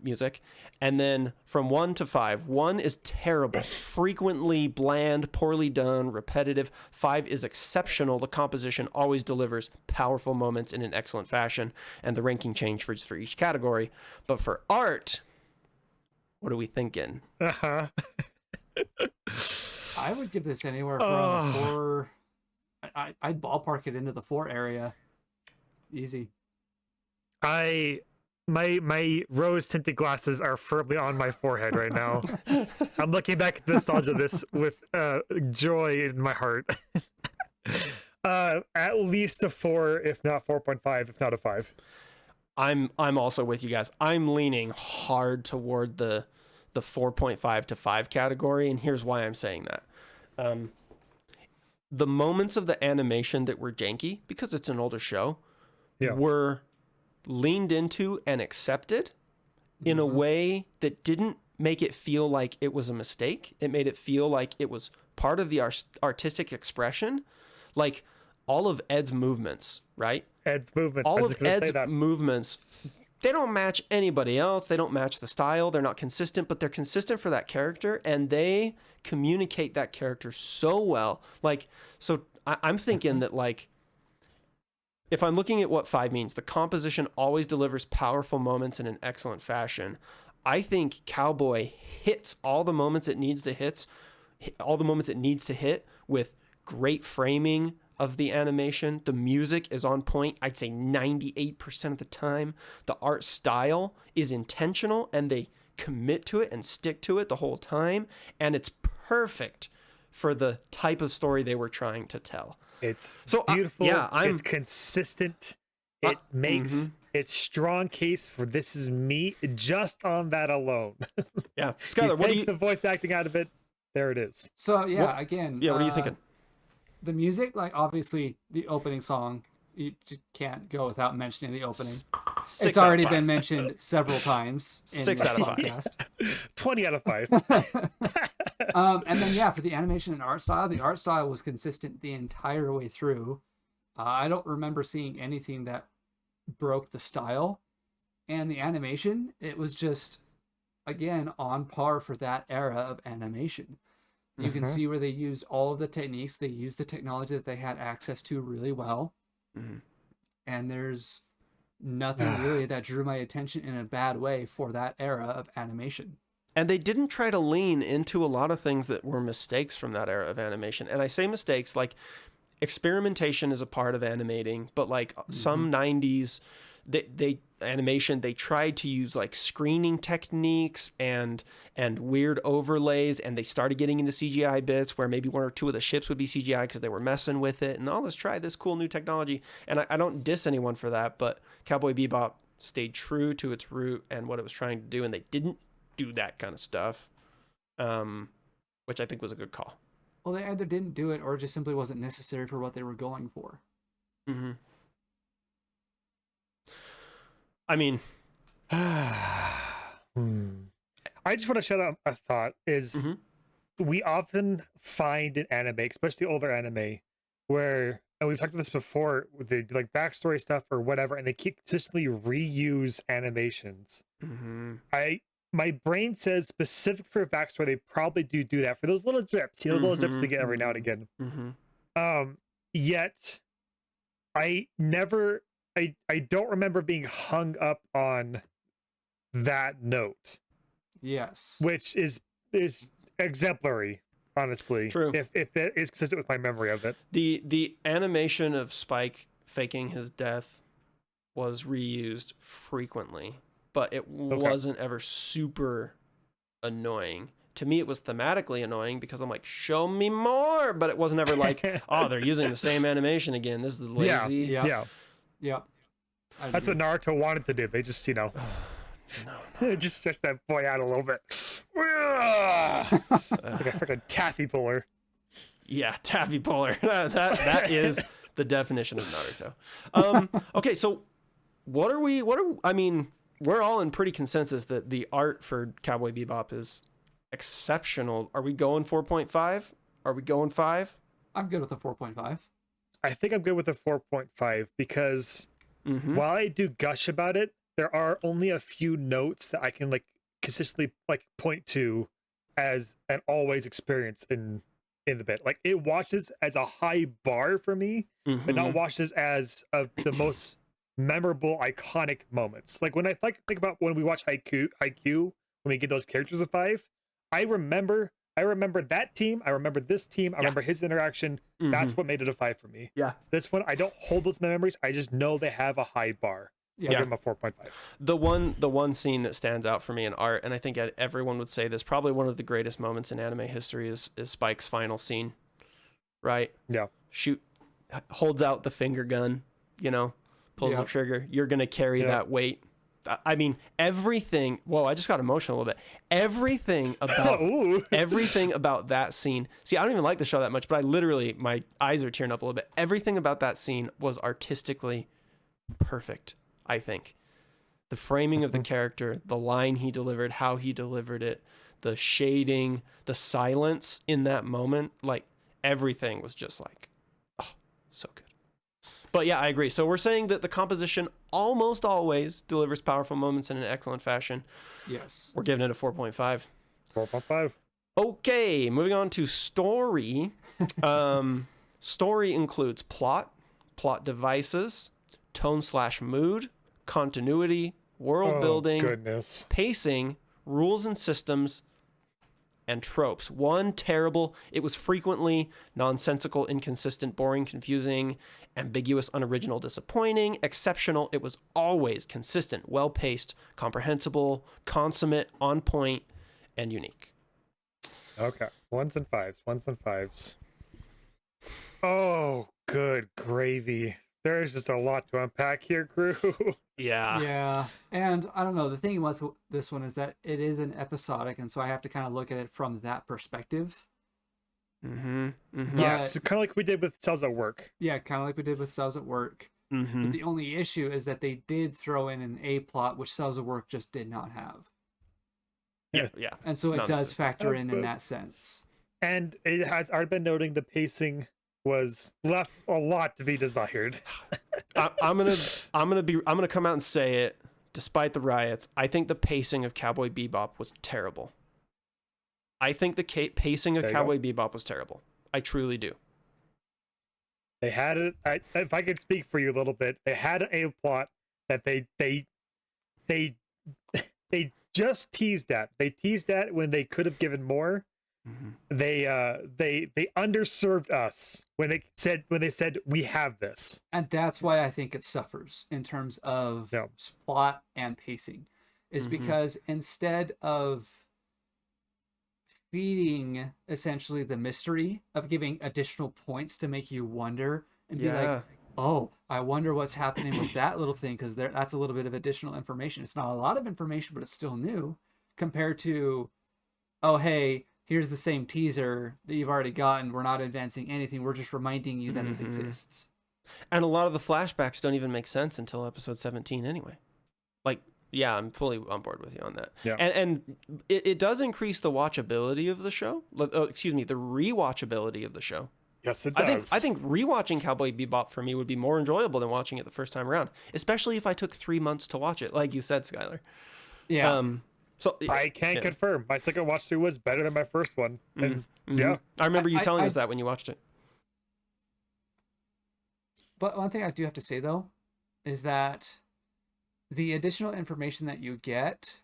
music, and then from 1 to 5. 1 is terrible, frequently bland, poorly done, repetitive. 5 is exceptional. The composition always delivers powerful moments in an excellent fashion, and the ranking changes for each category. But for art, what are we thinking? Uh-huh. I would give this anywhere from 4. I'd ballpark it into the 4 area. Easy. My rose tinted glasses are firmly on my forehead right now. I'm looking back at the nostalgia of this with joy in my heart. At least a 4, if not 4.5, if not a 5. I'm also with you guys. I'm leaning hard toward the 4.5 to 5 category, and here's why I'm saying that. The moments of the animation that were janky, because it's an older show, were leaned into and accepted in a way that didn't make it feel like it was a mistake. It made it feel like it was part of the artistic expression. Like all of Ed's movements, right? All of Ed's movements, they don't match anybody else. They don't match the style. They're not consistent, but they're consistent for that character, and they communicate that character so well. Like, so I'm thinking that, like, if I'm looking at what 5 means, the composition always delivers powerful moments in an excellent fashion. I think Cowboy hits all the moments it needs to hit with great framing of the animation. The music is on point, I'd say 98% of the time. The art style is intentional, and they commit to it and stick to it the whole time, and it's perfect for the type of story they were trying to tell. It's so beautiful. It's consistent. It makes its strong case for this is me just on that alone. Yeah, Skylar, what do you the voice acting out of it? There it is. So what are you thinking? The music, like obviously the opening song, you just can't go without mentioning the opening. It's already been mentioned several times in 6 this out of 5. podcast. 20 out of 5. And then for the animation and art style, the art style was consistent the entire way through. I don't remember seeing anything that broke the style. And the animation, it was just, again, on par for that era of animation. You can see where they used all of the techniques. They used the technology that they had access to really well. And there's nothing really that drew my attention in a bad way for that era of animation. And they didn't try to lean into a lot of things that were mistakes from that era of animation. And I say mistakes, like experimentation is a part of animating, but like some 90s animation, they tried to use like screening techniques and weird overlays, and they started getting into CGI bits where maybe 1 or 2 of the ships would be CGI because they were messing with it. And let's try this cool new technology. And I don't diss anyone for that, but Cowboy Bebop stayed true to its root and what it was trying to do, and they didn't do that kind of stuff, which I think was a good call. Well, they either didn't do it or it just simply wasn't necessary for what they were going for. I mean, I just want to shout out a thought is we often find in anime, especially older anime, where, and we've talked about this before, with the like backstory stuff or whatever, and they keep consistently reuse animations. My brain says specific for backstory, they probably do that for those little drips, those little drips they get every now and again. Yet I don't remember being hung up on that note. Yes. Which is exemplary. honestly. True. If that is consistent with my memory of it. The animation of Spike faking his death was reused frequently, but it wasn't ever super annoying. To me, it was thematically annoying because I'm like, show me more, but it wasn't ever like, oh, they're using the same animation again. This is lazy. Yeah. That's what Naruto wanted to do. They just, just stretch that boy out a little bit. Like a freaking taffy puller. Yeah, taffy puller. that is the definition of Naruto. Okay, so I mean, we're all in pretty consensus that the art for Cowboy Bebop is exceptional. Are we going 4.5? Are we going 5? I'm good with a 4.5. I think I'm good with a 4.5 because while I do gush about it, there are only a few notes that I can like consistently like point to as an always experience in the bit. Like it watches as a high bar for me, but not watches as the most memorable, iconic moments. Like when I think about when we watch IQ, when we get those characters a 5, I remember that team. I remember this team. I remember his interaction. That's what made it a 5 for me. Yeah. This one, I don't hold those memories. I just know they have a high bar. Yeah. I'll give them a 4.5. The one scene that stands out for me in art, and I think everyone would say this, probably one of the greatest moments in anime history is Spike's final scene, right? Yeah. Holds out the finger gun, pulls the trigger. You're going to carry that weight. I mean, everything. Whoa, I just got emotional a little bit. Everything about that scene. See, I don't even like the show that much, but my eyes are tearing up a little bit. Everything about that scene was artistically perfect, I think. The framing of the character, the line he delivered, how he delivered it, the shading, the silence in that moment, like everything was just like, oh, so good. But yeah, I agree. So we're saying that the composition almost always delivers powerful moments in an excellent fashion. Yes. We're giving it a 4.5. 4.5. Okay, moving on to story. Story includes plot devices, tone/mood, continuity, world building, pacing, rules and systems, and tropes. It was frequently nonsensical, inconsistent, boring, confusing, ambiguous, unoriginal, disappointing. Exceptional, it was always consistent, well-paced, comprehensible, consummate, on point, and unique. Okay. 1s and 5s. Oh, good gravy. There's just a lot to unpack here, crew. Yeah. Yeah. And I don't know, the thing with this one is that it is an episodic, and so I have to kind of look at it from that perspective. Yeah, it's kind of like we did with Cells at Work. Yeah, kind of like we did with Cells at Work. But the only issue is that they did throw in an A plot, which Cells at Work just did not have. Yeah. And so it does factor in that sense. And it has already been noting the pacing was left a lot to be desired. I'm gonna come out and say it. Despite the riots, I think the pacing of Cowboy Bebop was terrible. I think the pacing of Cowboy Bebop was terrible. I truly do. They had it. If I could speak for you a little bit, they had an A plot that they just teased at. They teased at when they could have given more. They underserved us when they said we have this, and that's why I think it suffers in terms of plot and pacing, is because instead of feeding essentially the mystery of giving additional points to make you wonder and be like, oh, I wonder what's happening with that little thing, because that's a little bit of additional information. It's not a lot of information, but it's still new compared to, oh, hey, here's the same teaser that you've already gotten. We're not advancing anything. We're just reminding you that it exists. And a lot of the flashbacks don't even make sense until episode 17 anyway. Like, yeah, I'm fully on board with you on that. Yeah. And it does increase the watchability of the show. The rewatchability of the show. Yes, it does. I think rewatching Cowboy Bebop for me would be more enjoyable than watching it the first time around, especially if I took 3 months to watch it, like you said, Skylar. Yeah. So I can confirm my second watch through was better than my first one. And yeah, I remember you telling us that when you watched it. But one thing I do have to say though is that the additional information that you get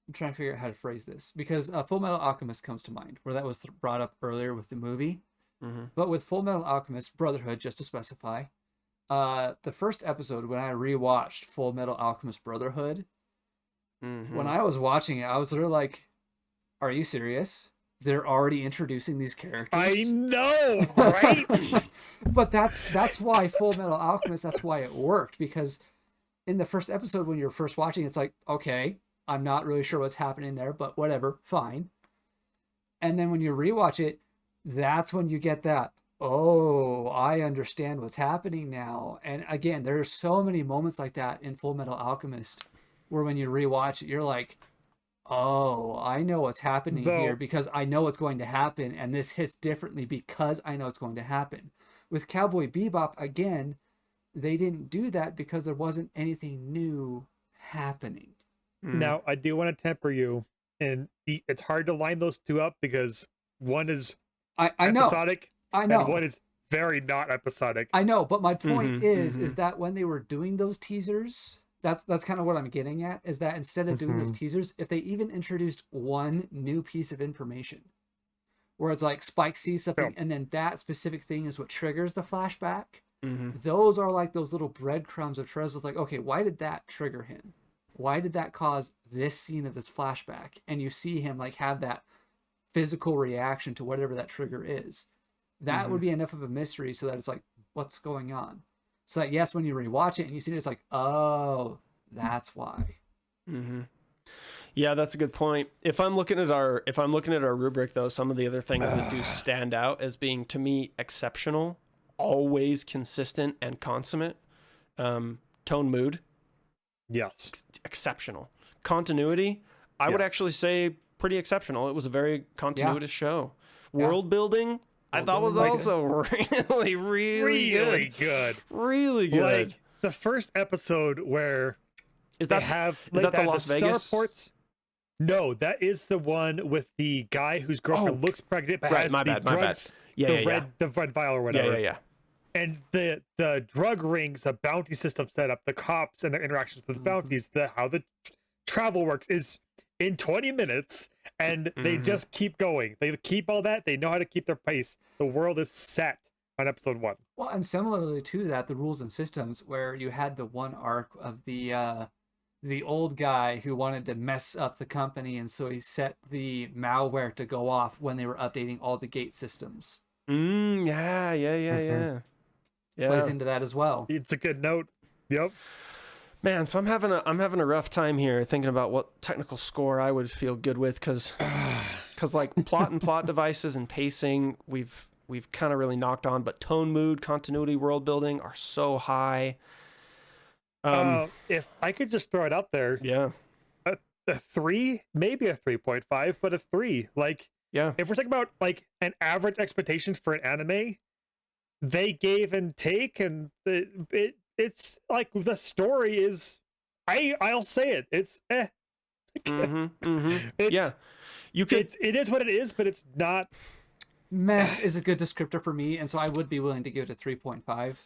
I'm trying to figure out how to phrase this because Full Metal Alchemist comes to mind, where that was brought up earlier with the movie. Mm-hmm. But with Full Metal Alchemist Brotherhood, just to specify, the first episode when I rewatched Full Metal Alchemist Brotherhood, when I was watching it, I was literally like, "Are you serious? They're already introducing these characters." I know, right? But that's why Full Metal Alchemist. That's why it worked, because in the first episode when you're first watching, it's like, okay, I'm not really sure what's happening there, but whatever, fine. And then when you rewatch it, that's when you get that, oh, I understand what's happening now. And again, there's so many moments like that in Full Metal Alchemist where when you rewatch it, you're like, oh, I know what's happening here because I know what's going to happen. And this hits differently because I know it's going to happen. With Cowboy Bebop, again, they didn't do that because there wasn't anything new happening. Now, I do want to temper you, and it's hard to line those two up because one is I know. episodic, I know. and one is very not episodic. I know, but my point is that when they were doing those teasers, that's kind of what I'm getting at, is that instead of doing those teasers, if they even introduced one new piece of information, where it's like Spike sees something, and then that specific thing is what triggers the flashback, those are like those little breadcrumbs of trails. It's like, okay, why did that trigger him? Why did that cause this scene of this flashback? And you see him like have that physical reaction to whatever that trigger is. That would be enough of a mystery so that it's like, what's going on? So that, yes, when you rewatch it and you see it, it's like, oh, that's why. Yeah, that's a good point. If I'm looking at our rubric though, some of the other things that do stand out as being, to me, exceptional, always consistent and consummate. Tone, mood, Yes. exceptional. Continuity, I would actually say pretty exceptional. It was a very continuous show. World building, I thought was also really good. Really good. Like the first episode where Is they that have is that the Las Star Vegas? Ports. No, that is the one with the guy whose girlfriend looks pregnant but has my the bad. drugs, the red vial or whatever. Yeah. And the drug rings, the bounty system set up, the cops and their interactions with the bounties, how the travel works is in 20 minutes, and they just keep going. They keep all that. They know how to keep their pace. The world is set on episode 1. Well, and similarly to that, the rules and systems, where you had the one arc of the old guy who wanted to mess up the company, and so he set the malware to go off when they were updating all the gate systems. Yeah. Plays into that as well. It's a good note. Yep. Man, so I'm having a rough time here thinking about what technical score I would feel good with, because like plot and plot devices and pacing we've kind of really knocked on, but tone, mood, continuity, world building are so high. If I could just throw it out there, a 3, maybe a 3.5, but a 3. Like, if we're talking about like an average expectation for an anime, they gave and take, and it's like the story is, I'll say it, it's Yeah, you could. It is what it is, but it's not. Meh is a good descriptor for me, and so I would be willing to give it a 3.5.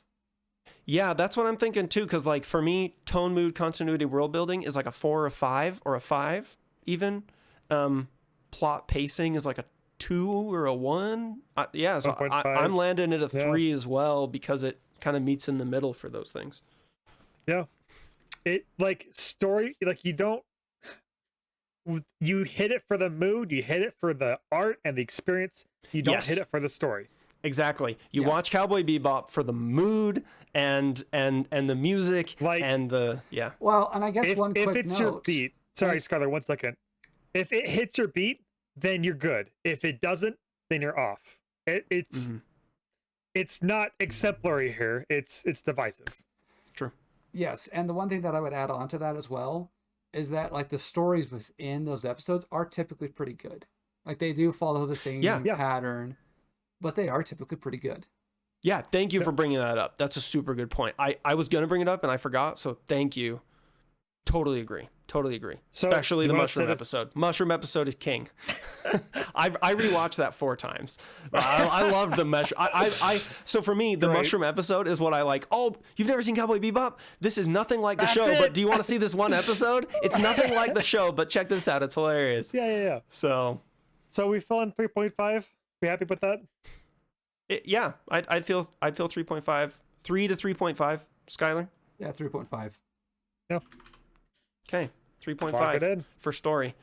Yeah, that's what I'm thinking too. Because like for me, tone, mood, continuity, world building is like a 4 or a 5 or a 5 even. Plot pacing is like a 2 or a 1. So I'm landing at a 3 as well, because it kind of meets in the middle for those things. Yeah, it like story, like you hit it for the mood, you hit it for the art and the experience. You don't hit it for the story. Exactly. You watch Cowboy Bebop for the mood and the music, like, and the Well, and I guess if it's your beat. Sorry, Skylar, 1 second. If it hits your beat, then you're good. If it doesn't, then you're off. It's not exemplary here. It's divisive. True. Yes, and the one thing that I would add on to that as well is that like the stories within those episodes are typically pretty good. Like they do follow the same pattern, but they are typically pretty good. Yeah, thank you for bringing that up. That's a super good point. I was going to bring it up and I forgot, so thank you. Totally agree. Totally agree. So, Especially you the wanna mushroom set it- episode. Mushroom episode is king. I rewatched that 4 times. I love the mushroom. So for me, the Right. mushroom episode is what I like. Oh, you've never seen Cowboy Bebop? This is nothing like the That's show. it. But do you want to see this one episode? It's nothing like the show, but check this out. It's hilarious. Yeah. So So we fell on 3.5. Be happy with that? yeah, I'd feel 3.5, 3 to 3.5. Skylar. Yeah, 3.5. Okay, Lock it 3.5 in. for story.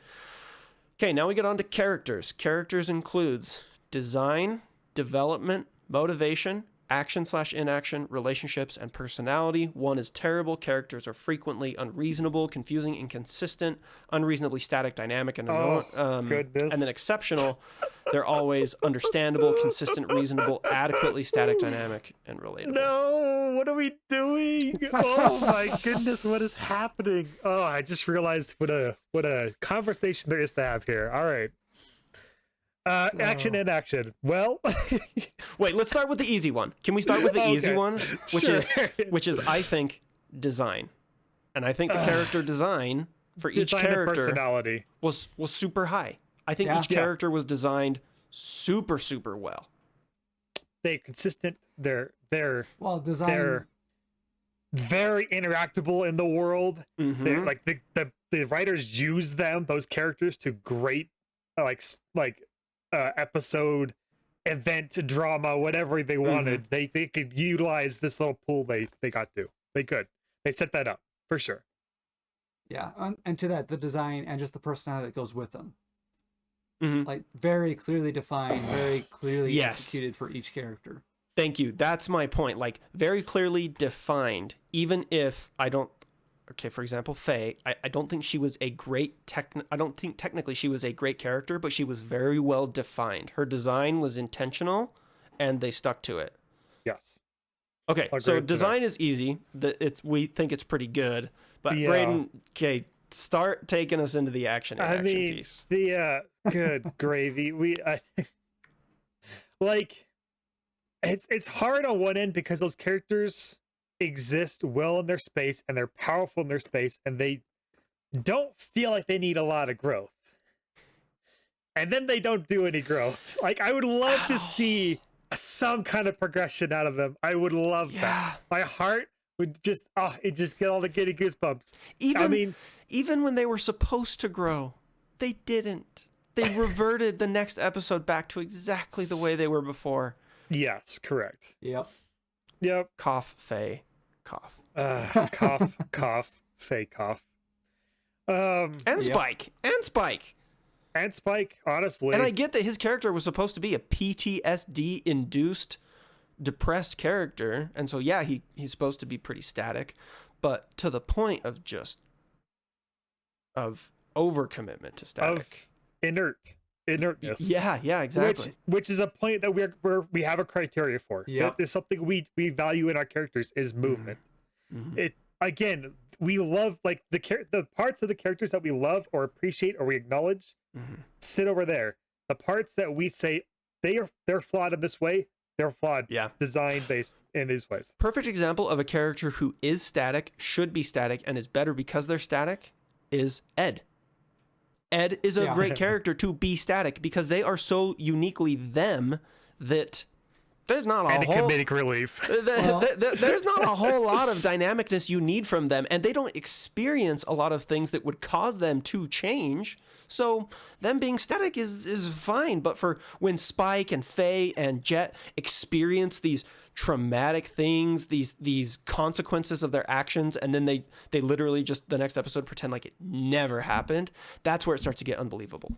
Okay, now we get on to characters. Characters includes design, development, motivation, action/inaction, relationships, and personality. 1 is terrible. Characters are frequently unreasonable, confusing, inconsistent, unreasonably static, dynamic, and goodness. and then exceptional. They're always understandable, consistent, reasonable, adequately static, dynamic, and relatable. No, what are we doing? Oh my goodness, what is happening? Oh, I just realized what a conversation there is to have here. All right. Action and action. Well, Wait, let's start with the easy one. Can we start with the easy Okay. one, Sure. which is I think design, and I think the character design for each design and character personality. was super high. I think Yeah. each character was designed super well. They're consistent. They're Well, design. they're very interactable in the world. Mhm. They're like the writers use those characters to great episode, event, drama, whatever they wanted. They could utilize this little pool they set that up for sure. Yeah, and to that, the design and just the personality that goes with them. Mhm. Like, very clearly defined, very clearly Yes. executed for each character. Thank you. That's my point. Like very clearly defined. Even if I don't. Okay, for example, Faye. I don't think she was a great I don't think technically she was a great character, but she was very well defined. Her design was intentional, and they stuck to it. Yes. Okay, Agreed so to design is easy. We think it's pretty good, but Yeah. Braden, okay, start taking us into the action piece. the good gravy. Like it's hard on one end because those characters exist well in their space and they're powerful in their space and they don't feel like they need a lot of growth. And then they don't do any growth. Like I would love to see some kind of progression out of them. I would love that. My heart would just get all the giddy goosebumps. Even when they were supposed to grow, they didn't. They reverted the next episode back to exactly the way they were before. Yes, correct. Yep. Yep. Cough, Faye, cough. Cough, fake cough. And Spike. And Spike, honestly. And I get that his character was supposed to be a PTSD induced depressed character, and so yeah, he's supposed to be pretty static, but to the point of just overcommitment to static. Inertness. Yeah, exactly. Which is a point that we have a criteria for. Yep. That is something we value in our characters is movement. It again, we love like the parts of the characters that we love or appreciate or we acknowledge sit over there. The parts that we say they're flawed in this way, they're flawed. Yeah. Design based in these ways. Perfect example of a character who is static, should be static, and is better because they're static is Ed. Ed is a great character to be static because they are so uniquely them that there's not a whole comedic relief. there's not a whole lot of dynamicness you need from them, and they don't experience a lot of things that would cause them to change. So them being static is fine, but for when Spike and Faye and Jet experience these traumatic things, these consequences of their actions, and then they literally just the next episode pretend like it never happened, that's where it starts to get unbelievable.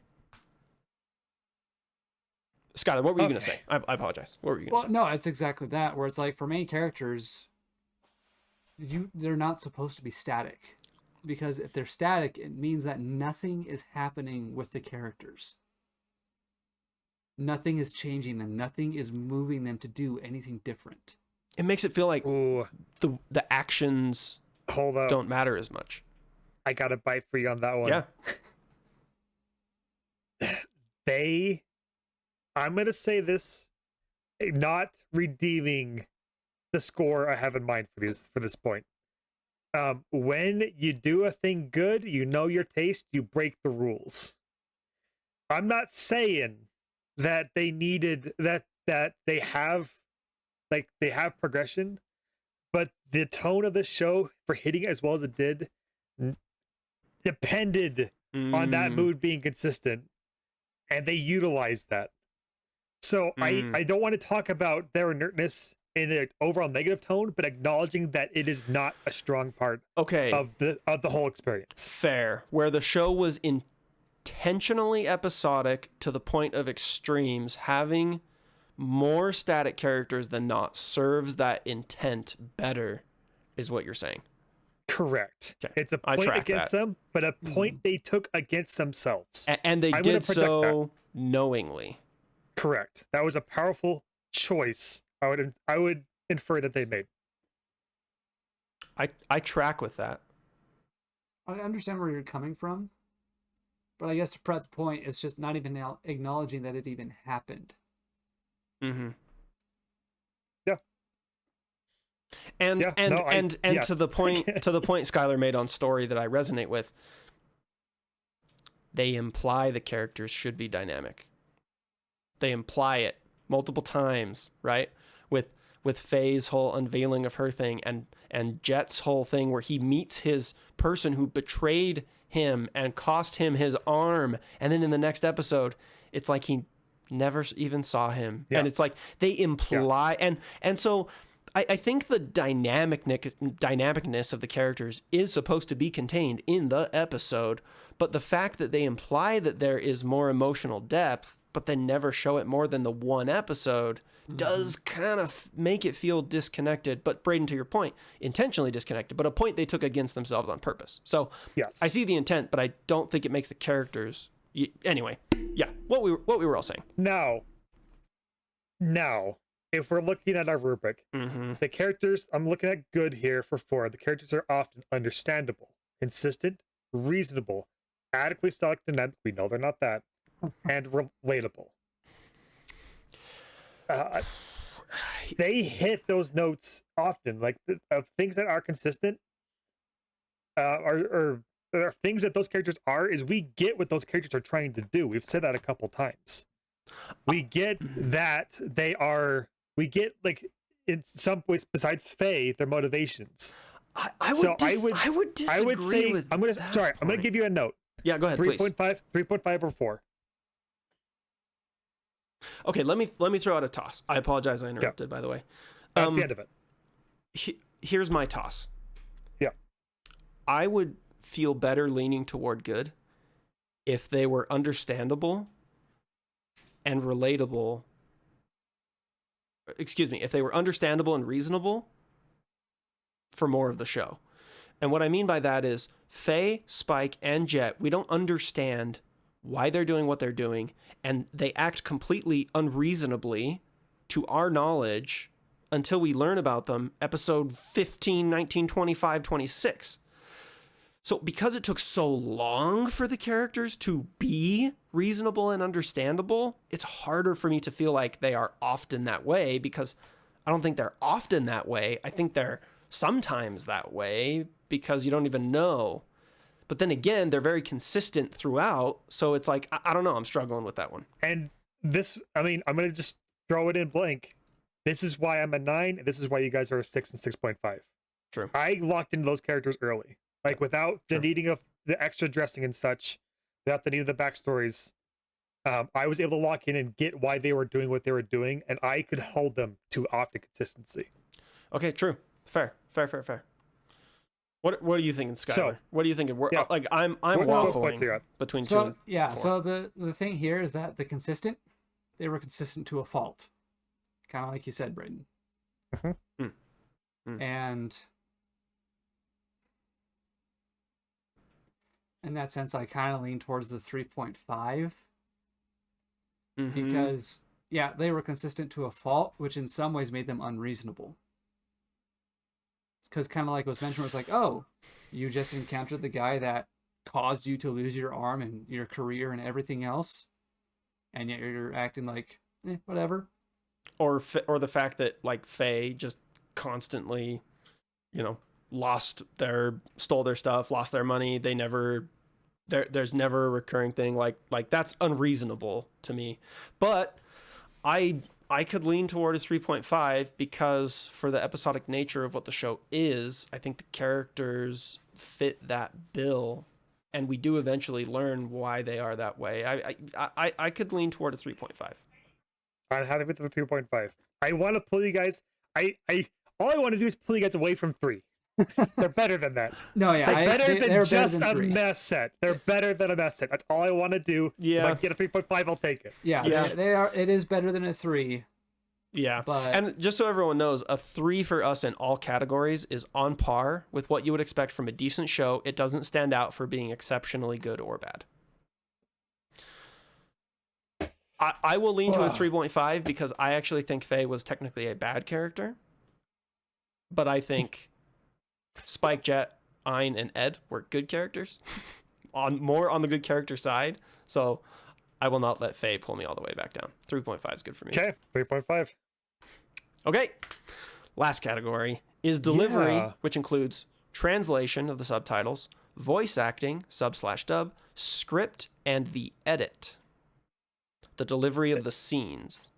Skylar, what were you going to say? I apologize. What were you going to say? No, it's exactly that, where it's like for main characters, they're not supposed to be static. Because if they're static, it means that nothing is happening with the characters. Nothing is changing them. Nothing is moving them to do anything different. It makes it feel like Ooh, the actions hold up. don't matter as much. I got a bite for you on that one. Yeah. I'm going to say this, not redeeming the score I have in mind for this point. When you do a thing good, you know your taste, you break the rules. I'm not saying that they needed that they have progression, but the tone of the show for hitting as well as it did depended on that mood being consistent, and they utilized that. So I don't want to talk about their inertness in an overall negative tone, but acknowledging that it is not a strong part of the whole experience. Fair. Where the show was intentionally episodic to the point of extremes, having more static characters than not serves that intent better, is what you're saying. Correct. Okay. It's a point against them, but a point they took against themselves. And they did so knowingly. Correct. That was a powerful choice. I would infer that they made. I track with that. I understand where you're coming from, but I guess to Pratt's point, it's just not even now acknowledging that it even happened. Mm-hmm. Yeah. And yes. to the point Skylar made on story that I resonate with, they imply the characters should be dynamic. They imply it multiple times, right? With Faye's whole unveiling of her thing and Jet's whole thing where he meets his person who betrayed him and cost him his arm, and then in the next episode it's like he never even saw him. Yes. And it's like they imply and so I think the dynamicness of the characters is supposed to be contained in the episode, but the fact that they imply that there is more emotional depth but then never show it more than the one episode does kind of make it feel disconnected. But Braden, to your point, intentionally disconnected, but a point they took against themselves on purpose. So yes. I see the intent, but I don't think it makes the characters. Anyway, yeah, what we were all saying. Now, if we're looking at our rubric, the characters, I'm looking at good here for 4. The characters are often understandable, consistent, reasonable, adequately selected. We know they're not that. And relatable. They hit those notes often, like things that are consistent. Are things that those characters are. Is we get what those characters are trying to do. We've said that a couple times. We get that they are. We get like in some ways besides Faye, their motivations. I would disagree. I would say with I'm gonna give you a note. Yeah, go ahead. 3.5 or 4. Okay, let me throw out a toss. I apologize, I interrupted. By the way, that's the end of it. Here's my toss. Yeah, I would feel better leaning toward good if they were understandable and relatable. Excuse me, if they were understandable and reasonable for more of the show. And what I mean by that is Faye, Spike, and Jet, we don't understand why they're doing what they're doing, and they act completely unreasonably to our knowledge until we learn about them episode 15, 19, 25, 26. So because it took so long for the characters to be reasonable and understandable, it's harder for me to feel like they are often that way, because I don't think they're often that way. I think they're sometimes that way because you don't even know. But then again, they're very consistent throughout. So it's like, I don't know. I'm struggling with that one. And this, I mean, I'm going to just throw it in blank. This is why I'm a 9. And this is why you guys are a 6 and 6.5. True. I locked into those characters early. Like without the needing of the extra dressing and such, without the need of the backstories, I was able to lock in and get why they were doing what they were doing. And I could hold them to often consistency. Okay, true. Fair. What are you thinking, Skylar? So, what are you thinking? Like I'm waffling between 2 and 4. So the thing here is that they were consistent to a fault, kind of like you said, Braden. And in that sense, I kind of lean towards the 3.5 because they were consistent to a fault, which in some ways made them unreasonable. Because kind of like was mentioned, was like, oh, you just encountered the guy that caused you to lose your arm and your career and everything else, and yet you're acting like whatever. Or the fact that like Faye just constantly, stole their stuff, lost their money. They never, there's never a recurring thing like that's unreasonable to me. But I could lean toward a 3.5 because for the episodic nature of what the show is, I think the characters fit that bill, and we do eventually learn why they are that way. I could lean toward a 3.5. I'm happy with the 3.5. I want to pull you guys. All I want to do is pull you guys away from 3. They're better than that. No, yeah, They're better than they're just better a than 3. mess set. They're better than a mess set. That's all I want to do. Yeah. If I can get a 3.5, I'll take it. Yeah, Yeah. they are. It is better than a 3. Yeah. But- And just so everyone knows, a 3 for us in all categories is on par with what you would expect from a decent show. It doesn't stand out for being exceptionally good or bad. I will lean to a 3.5 because I actually think Faye was technically a bad character. But I think Spike, Jet, Ein, and Ed were good characters. More on the good character side. So I will not let Faye pull me all the way back down. 3.5 is good for me. Okay, 3.5. Okay. Last category is delivery, Yeah. which includes translation of the subtitles, voice acting, sub/dub, script, and the edit. The delivery of the scenes.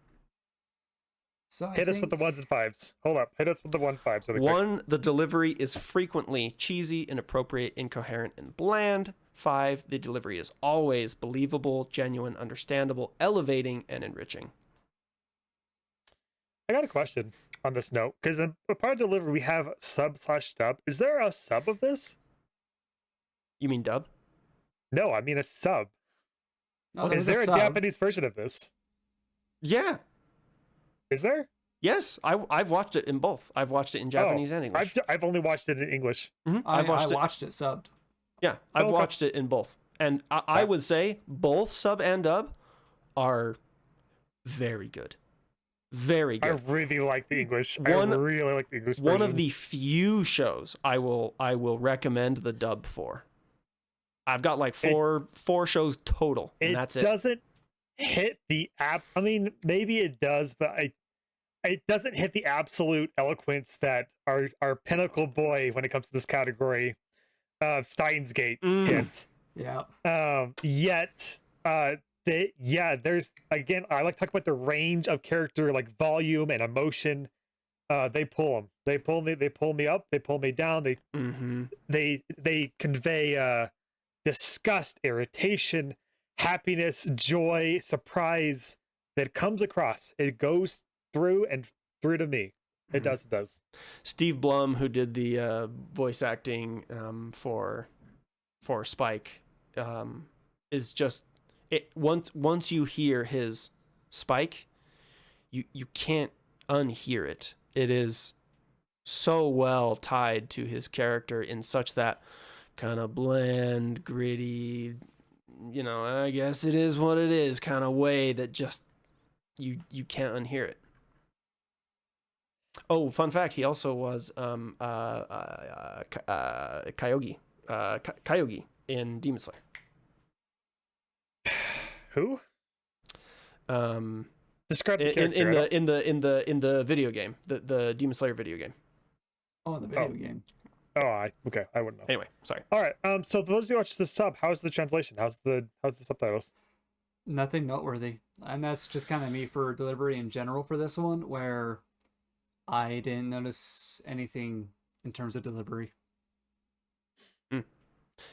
So I Hit us with the 1s and 5s. Hold up. Hit us with the 1-5s. Really quick. 1, the delivery is frequently cheesy, inappropriate, incoherent, and bland. 5, the delivery is always believable, genuine, understandable, elevating, and enriching. I got a question on this note because in a part of delivery we have sub/dub. Is there a sub of this? You mean dub? No, I mean a sub. No, Is there a sub. Japanese version of this? Yeah. Is there? Yes, I've watched it in both. I've watched it in Japanese and English. I've only watched it in English. I've watched it. watched it subbed. Yeah, I've Okay. watched it in both. And I would say both sub and dub are very good. Very I good. really like the English. I One- really like the English version. One of the few shows I will recommend the dub for. I've got like four shows total, and that's it. Doesn't hit the app. I mean, maybe it does, but it doesn't hit the absolute eloquence that our pinnacle boy when it comes to this category, Steins Gate hits. Yeah. Yet, there's again. I like to talk about the range of character, like volume and emotion. They pull them. They pull me. They pull me up. They pull me down. They convey disgust, irritation, happiness, joy, surprise that comes across. It goes through and through to me. It does. It does. Steve Blum, who did the voice acting for Spike, is just it. Once you hear his Spike, you can't unhear it. It is so well tied to his character in such that kind of bland, gritty, I guess it is what it is kind of way that just you can't unhear it. Oh, fun fact, he also was Kyogi in Demon Slayer. Who? Describe the in character. in the video game, the Demon Slayer video game. Oh, in the video game. Okay. I wouldn't know. Anyway, sorry. All right. So for those who watch the sub, how's the translation? How's the subtitles? Nothing noteworthy. And that's just kind of me for delivery in general for this one, where I didn't notice anything in terms of delivery.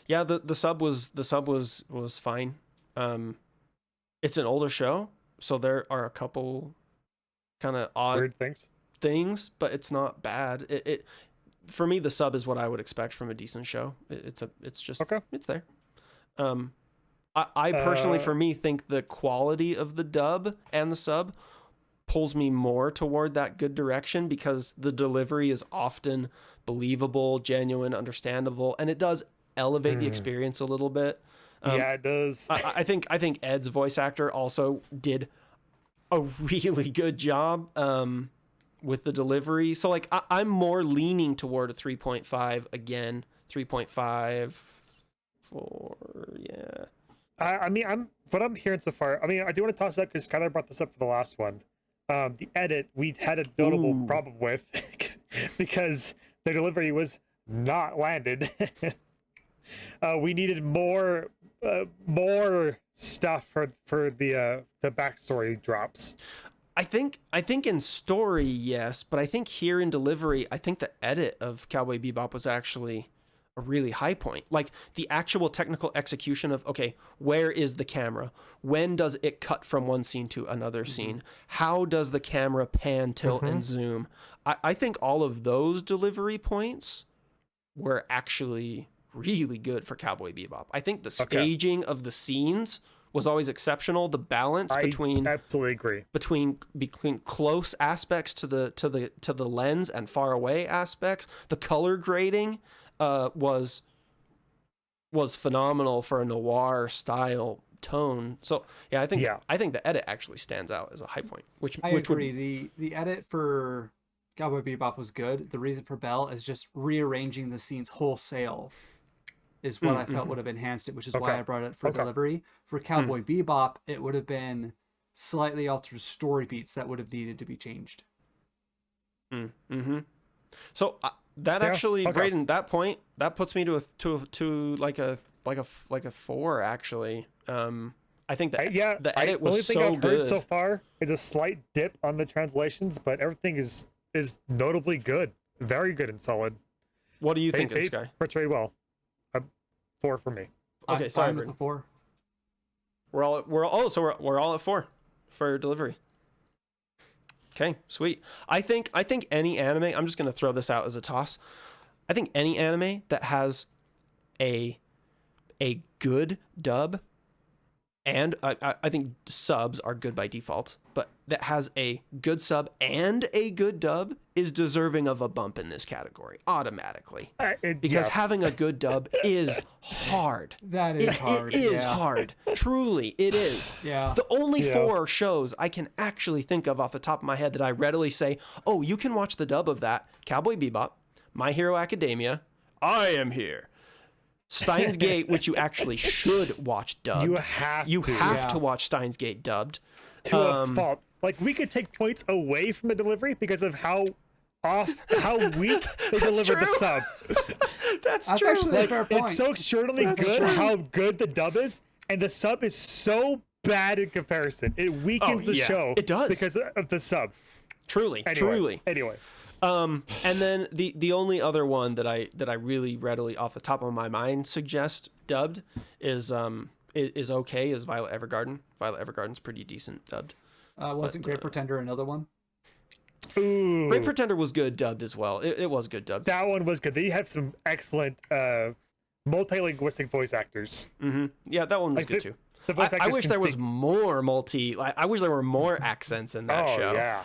Yeah, the sub was fine. It's an older show, so there are a couple kind of odd Weird things, but it's not bad. It for me, the sub is what I would expect from a decent show. It's just Okay. It's there. I personally, for me, think the quality of the dub and the sub pulls me more toward that good direction because the delivery is often believable, genuine, understandable, and it does elevate the experience a little bit. Yeah, it does. I think Ed's voice actor also did a really good job with the delivery. So like I'm more leaning toward a 3.5 again. 3.5 for yeah. I mean, what I'm hearing so far. I mean, I do want to toss up because Skylar brought this up for the last one. The edit we had a notable problem with because the delivery was not landed. We needed more stuff for the backstory drops. I think in story, yes, but I think here in delivery, I think the edit of Cowboy Bebop was actually a really high point. Like the actual technical execution of, okay, where is the camera? When does it cut from one scene to another scene? How does the camera pan, tilt, and zoom? I think all of those delivery points were actually really good for Cowboy Bebop. I think the staging of the scenes was always exceptional. The balance between absolutely agree between close aspects to the lens and far away aspects. The color grading was phenomenal for a noir style tone. So yeah, I think the edit actually stands out as a high point. Which agree. The edit for Cowboy Bebop was good. The reason for Bell is just rearranging the scenes wholesale is what I felt would have enhanced it, which is why I brought it for delivery. For Cowboy Bebop, it would have been slightly altered story beats that would have needed to be changed. So that actually, Brayden, that point that puts me to like a 4 actually. I think that the edit was so good. The only thing I've heard so far is a slight dip on the translations, but everything is notably good, very good and solid. What do you think, this guy? Portrayed well. 4 for me. Okay, I'm sorry, fine with the 4. We're all at 4 for delivery. Okay, sweet. I think any anime, I'm just gonna throw this out as a toss. I think any anime that has a good dub, and I think subs are good by default, but that has a good sub and a good dub is deserving of a bump in this category automatically. Because having a good dub is hard. That is hard. It is hard. Truly, it is. Yeah. The only 4 shows I can actually think of off the top of my head that I readily say, oh, you can watch the dub of that: Cowboy Bebop, My Hero Academia, I Am Here, Steins Gate, which you actually should watch dubbed. You have to watch Steins Gate dubbed. To a fault. Like, we could take points away from the delivery because of how weak they delivered the sub. That's true. Actually a fair point. It's so extraordinarily good how good the dub is, and the sub is so bad in comparison. It weakens the show. It does. Because of the sub. Truly. Anyway. And then the only other one that I really readily off the top of my mind suggest dubbed is okay is Violet Evergarden. Violet Evergarden's pretty decent dubbed. Wasn't Great Pretender another one? Ooh. Great Pretender was good dubbed as well. It was good dubbed. That one was good. They have some excellent multilinguistic voice actors. Yeah, that one was good too. I wish there was more I wish there were more accents in that show. Yeah.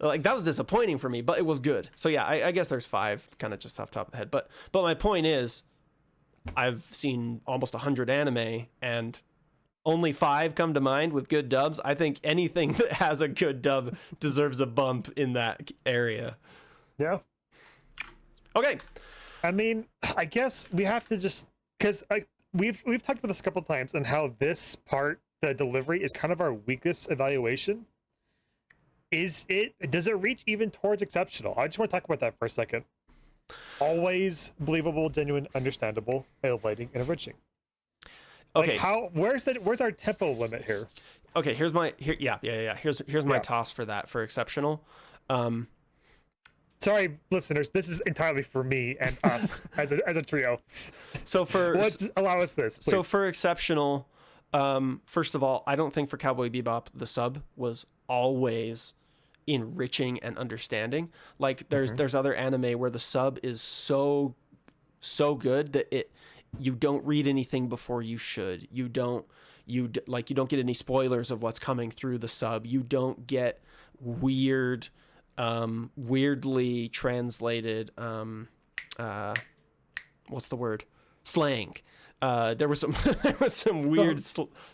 Like, that was disappointing for me, but it was good. So yeah, I guess there's 5 kind of just off the top of the head. But my point is, I've seen almost 100 anime and only 5 come to mind with good dubs. I think anything that has a good dub deserves a bump in that area. Yeah. Okay. I mean, I guess we have to just, because we've talked about this a couple times and how this part, the delivery, is kind of our weakest evaluation. Does it reach even towards exceptional? I just want to talk about that for a second. Always believable, genuine, understandable, elevating, and enriching. Okay. Like, where's our tempo limit here? Okay, here's my toss for that, for exceptional. Sorry, listeners, this is entirely for me and us as a trio. So allow us this, please. So for exceptional, first of all, I don't think for Cowboy Bebop the sub was always enriching and understanding. Like, there's other anime where the sub is so good that you don't read anything before you should. You don't get any spoilers of what's coming through the sub. You don't get weirdly translated what's the word? Slang. There was some weird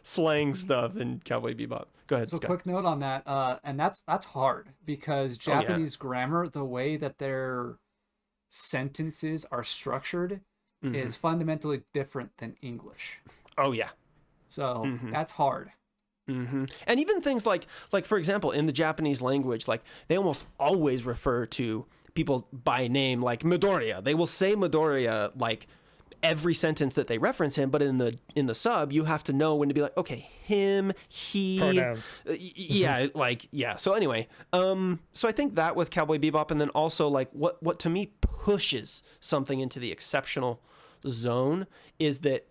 slang stuff in Cowboy Bebop. Go ahead, So Scott. quick note on that, and that's hard because Japanese grammar, the way that their sentences are structured, is fundamentally different than English. Oh yeah. So that's hard. And even things like for example, in the Japanese language, like they almost always refer to people by name, like Midoriya. They will say Midoriya like every sentence that they reference him, but in the sub, you have to know when to be like, okay, him, he, Pronouns. yeah, like yeah. So anyway, so I think that with Cowboy Bebop, and then also like what to me pushes something into the exceptional zone is that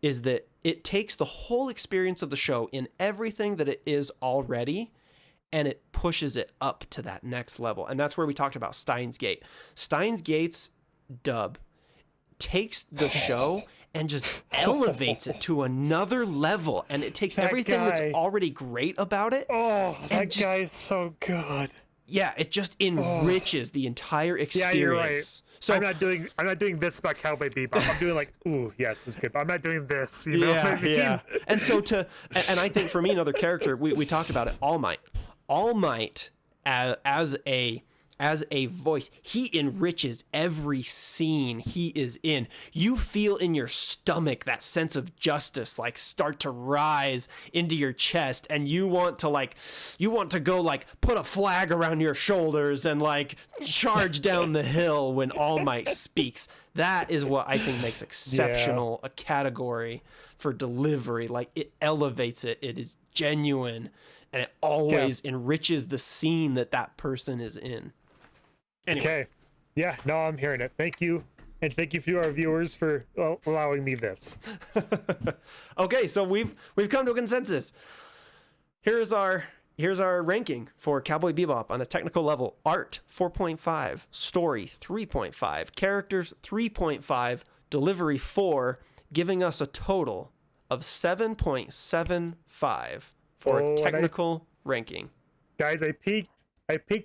it takes the whole experience of the show in everything that it is already, and it pushes it up to that next level. And that's where we talked about Steins Gate. Steins Gate's dub takes the show and just elevates it to another level. And it takes That everything guy. that's already great about it. Oh, that just- guy is so good. Yeah, it just enriches the entire experience. Yeah, you're right. So I'm not doing this about Cowboy Bebop. I'm doing like, ooh, yes, this is good. But I'm not doing this. You know what I mean? Yeah. And so and I think for me, another character, we talked about it, All Might. All Might as a voice, he enriches every scene he is in. You feel in your stomach that sense of justice like start to rise into your chest, and you want to go like put a flag around your shoulders and like charge down the hill when All Might speaks. That is what I think makes exceptional a category for delivery. Like it elevates it. It is genuine, and it always enriches the scene that person is in. Anyway. Okay. Yeah, no, I'm hearing it. Thank you. And thank you to our viewers for allowing me this. Okay, so we've come to a consensus. Here's our ranking for Cowboy Bebop on a technical level. Art 4.5, story 3.5, characters 3.5, delivery 4, giving us a total of 7.75 for a technical ranking. Guys, I peeked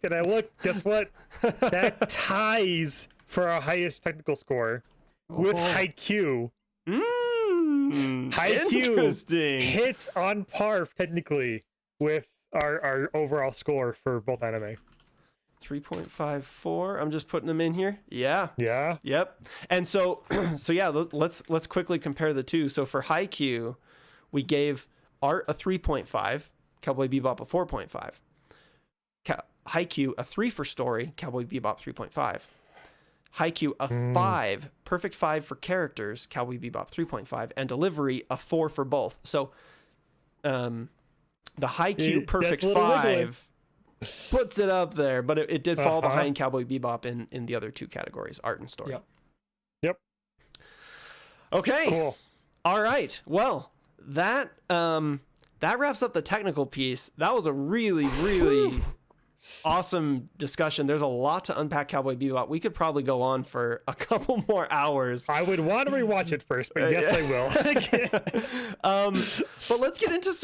and I looked. Guess what? That ties for our highest technical score with Haikyuu. Haikyuu Interesting. hits on par technically with our overall score for both anime. 3.54. I'm just putting them in here. Yeah. Yeah. Yep. And so yeah, let's quickly compare the two. So for Haikyuu, we gave Art a 3.5, Cowboy Bebop a 4.5. Haikyuu a 3 for story, Cowboy Bebop 3.5. Haikyuu a 5, perfect 5 for characters, Cowboy Bebop 3.5, and delivery a 4 for both. So the Haikyuu perfect that's a little wiggly. 5 puts it up there, but it did fall behind Cowboy Bebop in the other two categories, art and story. Yep. Okay. Cool. All right. Well, that wraps up the technical piece. That was a really, really awesome discussion. There's a lot to unpack Cowboy Bebop. We could probably go on for a couple more hours. I would want to rewatch it first, but yes, I will. But let's get into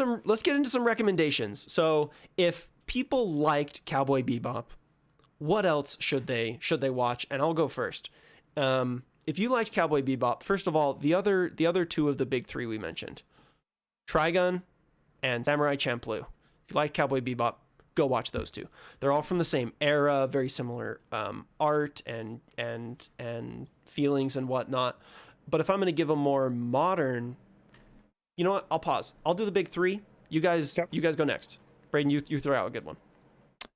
some recommendations. So, if people liked Cowboy Bebop, what else should they watch? And I'll go first. If you liked Cowboy Bebop, first of all, the other two of the big three we mentioned, Trigun and Samurai Champloo. If you liked Cowboy Bebop, go watch those two. They're all from the same era, very similar art and feelings and whatnot. But if I'm going to give a more modern, you know what? I'll pause. I'll do the big three. You guys go next. Braden, you throw out a good one.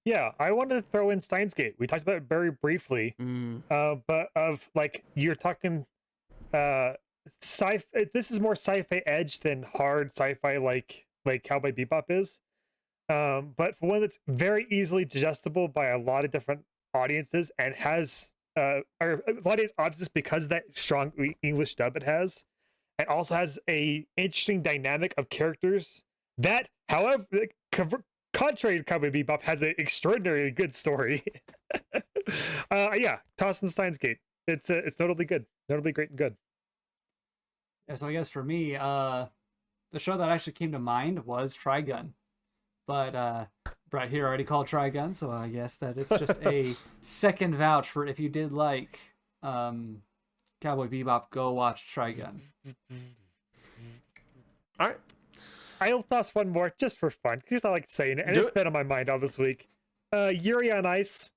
Yeah, I wanted to throw in Steins Gate. We talked about it very briefly, but of like you're talking, this is more sci-fi edge than hard sci-fi like Cowboy Bebop is. But for one that's very easily digestible by a lot of different audiences and has a lot of audiences because of that strong English dub it has, and also has a interesting dynamic of characters that, however, contrary to Cowboy Bebop, has an extraordinarily good story. Yeah, toss in Steins Gate. It's totally good, totally great and good. Yeah, so I guess for me, the show that actually came to mind was Trigun. But Brett here already called Trigun, so I guess that it's just a second vouch for if you did like Cowboy Bebop, go watch Trigun. All right. I'll toss one more just for fun, because I like saying it, and it's been on my mind all this week. Yuri on Ice.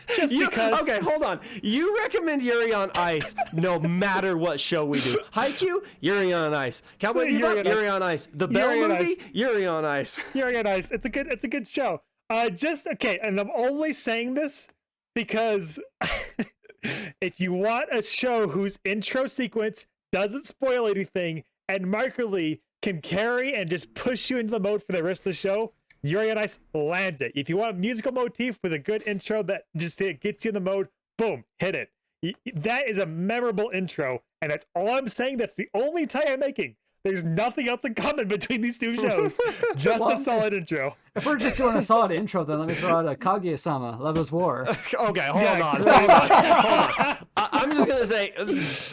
because. Okay, hold on. You recommend Yuri on Ice no matter what show we do. Haikyuu, Yuri on Ice. Cowboy Bebop, Yuri on Ice. The Bell Yuri on Movie, Yuri on Ice. Yuri on Ice. It's a good show. Just okay, and I'm only saying this because if you want a show whose intro sequence doesn't spoil anything and markedly can carry and just push you into the mode for the rest of the show, Yuri on Ice lands it. If you want a musical motif with a good intro that just gets you in the mode, boom, hit it. That is a memorable intro, and that's all I'm saying. That's the only tie I'm making. There's nothing else in common between these two shows. Just a solid intro. If we're just doing a solid intro, then let me throw out a Kaguya-sama, Love is War. Okay, hold on. I'm just going to say,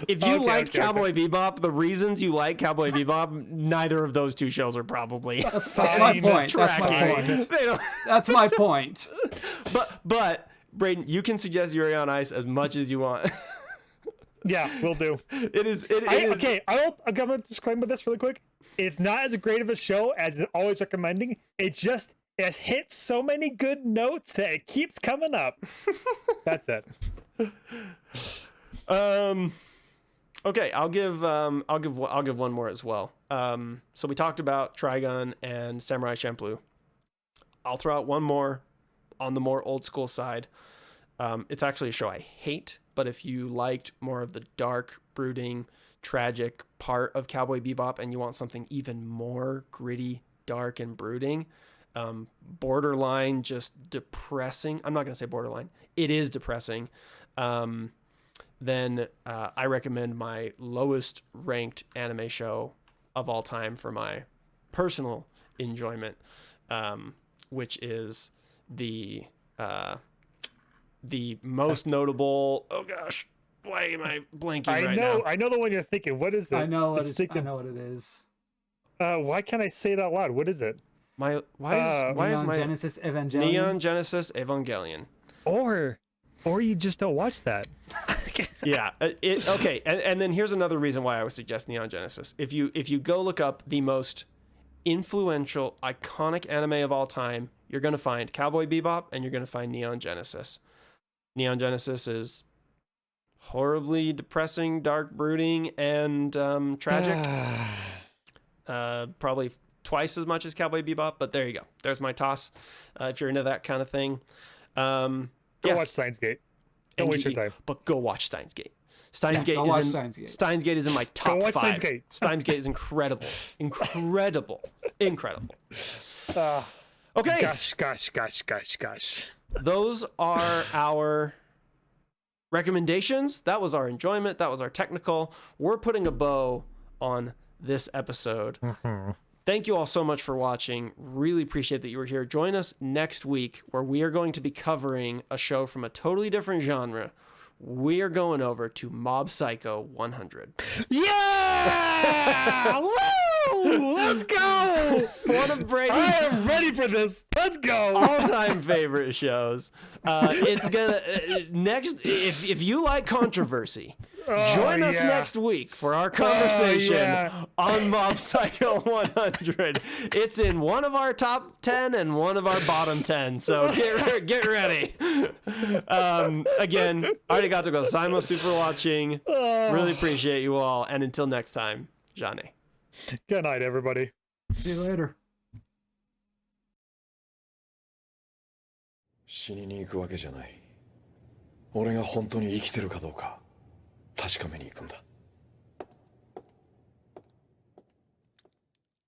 if you liked Cowboy Bebop, the reasons you like Cowboy Bebop, neither of those two shows are probably That's my point. That's my point. They don't- That's my point. But Braden, you can suggest Yuri on Ice as much as you want. Yeah, will do. It is. Okay, I'm gonna disclaimer this really quick. It's not as great of a show as I'm always recommending. It has hit so many good notes that it keeps coming up. That's it. Okay, I'll give one more as well. So we talked about Trigun and Samurai Champloo. I'll throw out one more on the more old school side. It's actually a show I hate, but if you liked more of the dark, brooding, tragic part of Cowboy Bebop and you want something even more gritty, dark, and brooding, borderline just depressing. I'm not going to say borderline. It is depressing. Then I recommend my lowest ranked anime show of all time for my personal enjoyment, which is the most notable. Oh gosh, why am I blanking right now? I know the one you're thinking. What is it? I know what it is. Why can't I say it out loud? What is it? Why is Neon my Genesis Evangelion? Neon Genesis Evangelion? Or you just don't watch that. Yeah. Okay. And then here's another reason why I would suggest Neon Genesis. If you go look up the most influential, iconic anime of all time, you're going to find Cowboy Bebop and you're going to find Neon Genesis. Neon Genesis is horribly depressing, dark, brooding, and tragic. Probably twice as much as Cowboy Bebop, but there you go. There's my toss. If you're into that kind of thing. Go watch Steins Gate. Don't waste your time. But go watch Steins Gate. Steins Gate is in my top 5. Steins Gate. Steins Gate is incredible. Incredible. Okay. Gosh. Those are our recommendations. That was our enjoyment. That was our technical. We're putting a bow on this episode. Thank you all so much for watching. Really appreciate that you were here. Join us next week where we are going to be covering a show from a totally different genre. We are going over to Mob Psycho 100. Yeah! Woo! Let's go! One of Brady's I am ready for this. Let's go! all-time favorite shows. It's gonna next. If you like controversy, join us next week for our conversation on Mob Psycho 100. It's in one of our top 10 and one of our bottom 10. So get ready. Again, arigato gozaimasu for watching. Really appreciate you all. And until next time, Jane. Good night, everybody. See you later. 死にに行くわけじゃない。俺が本当に生きてるかどうか確かめに行くんだ。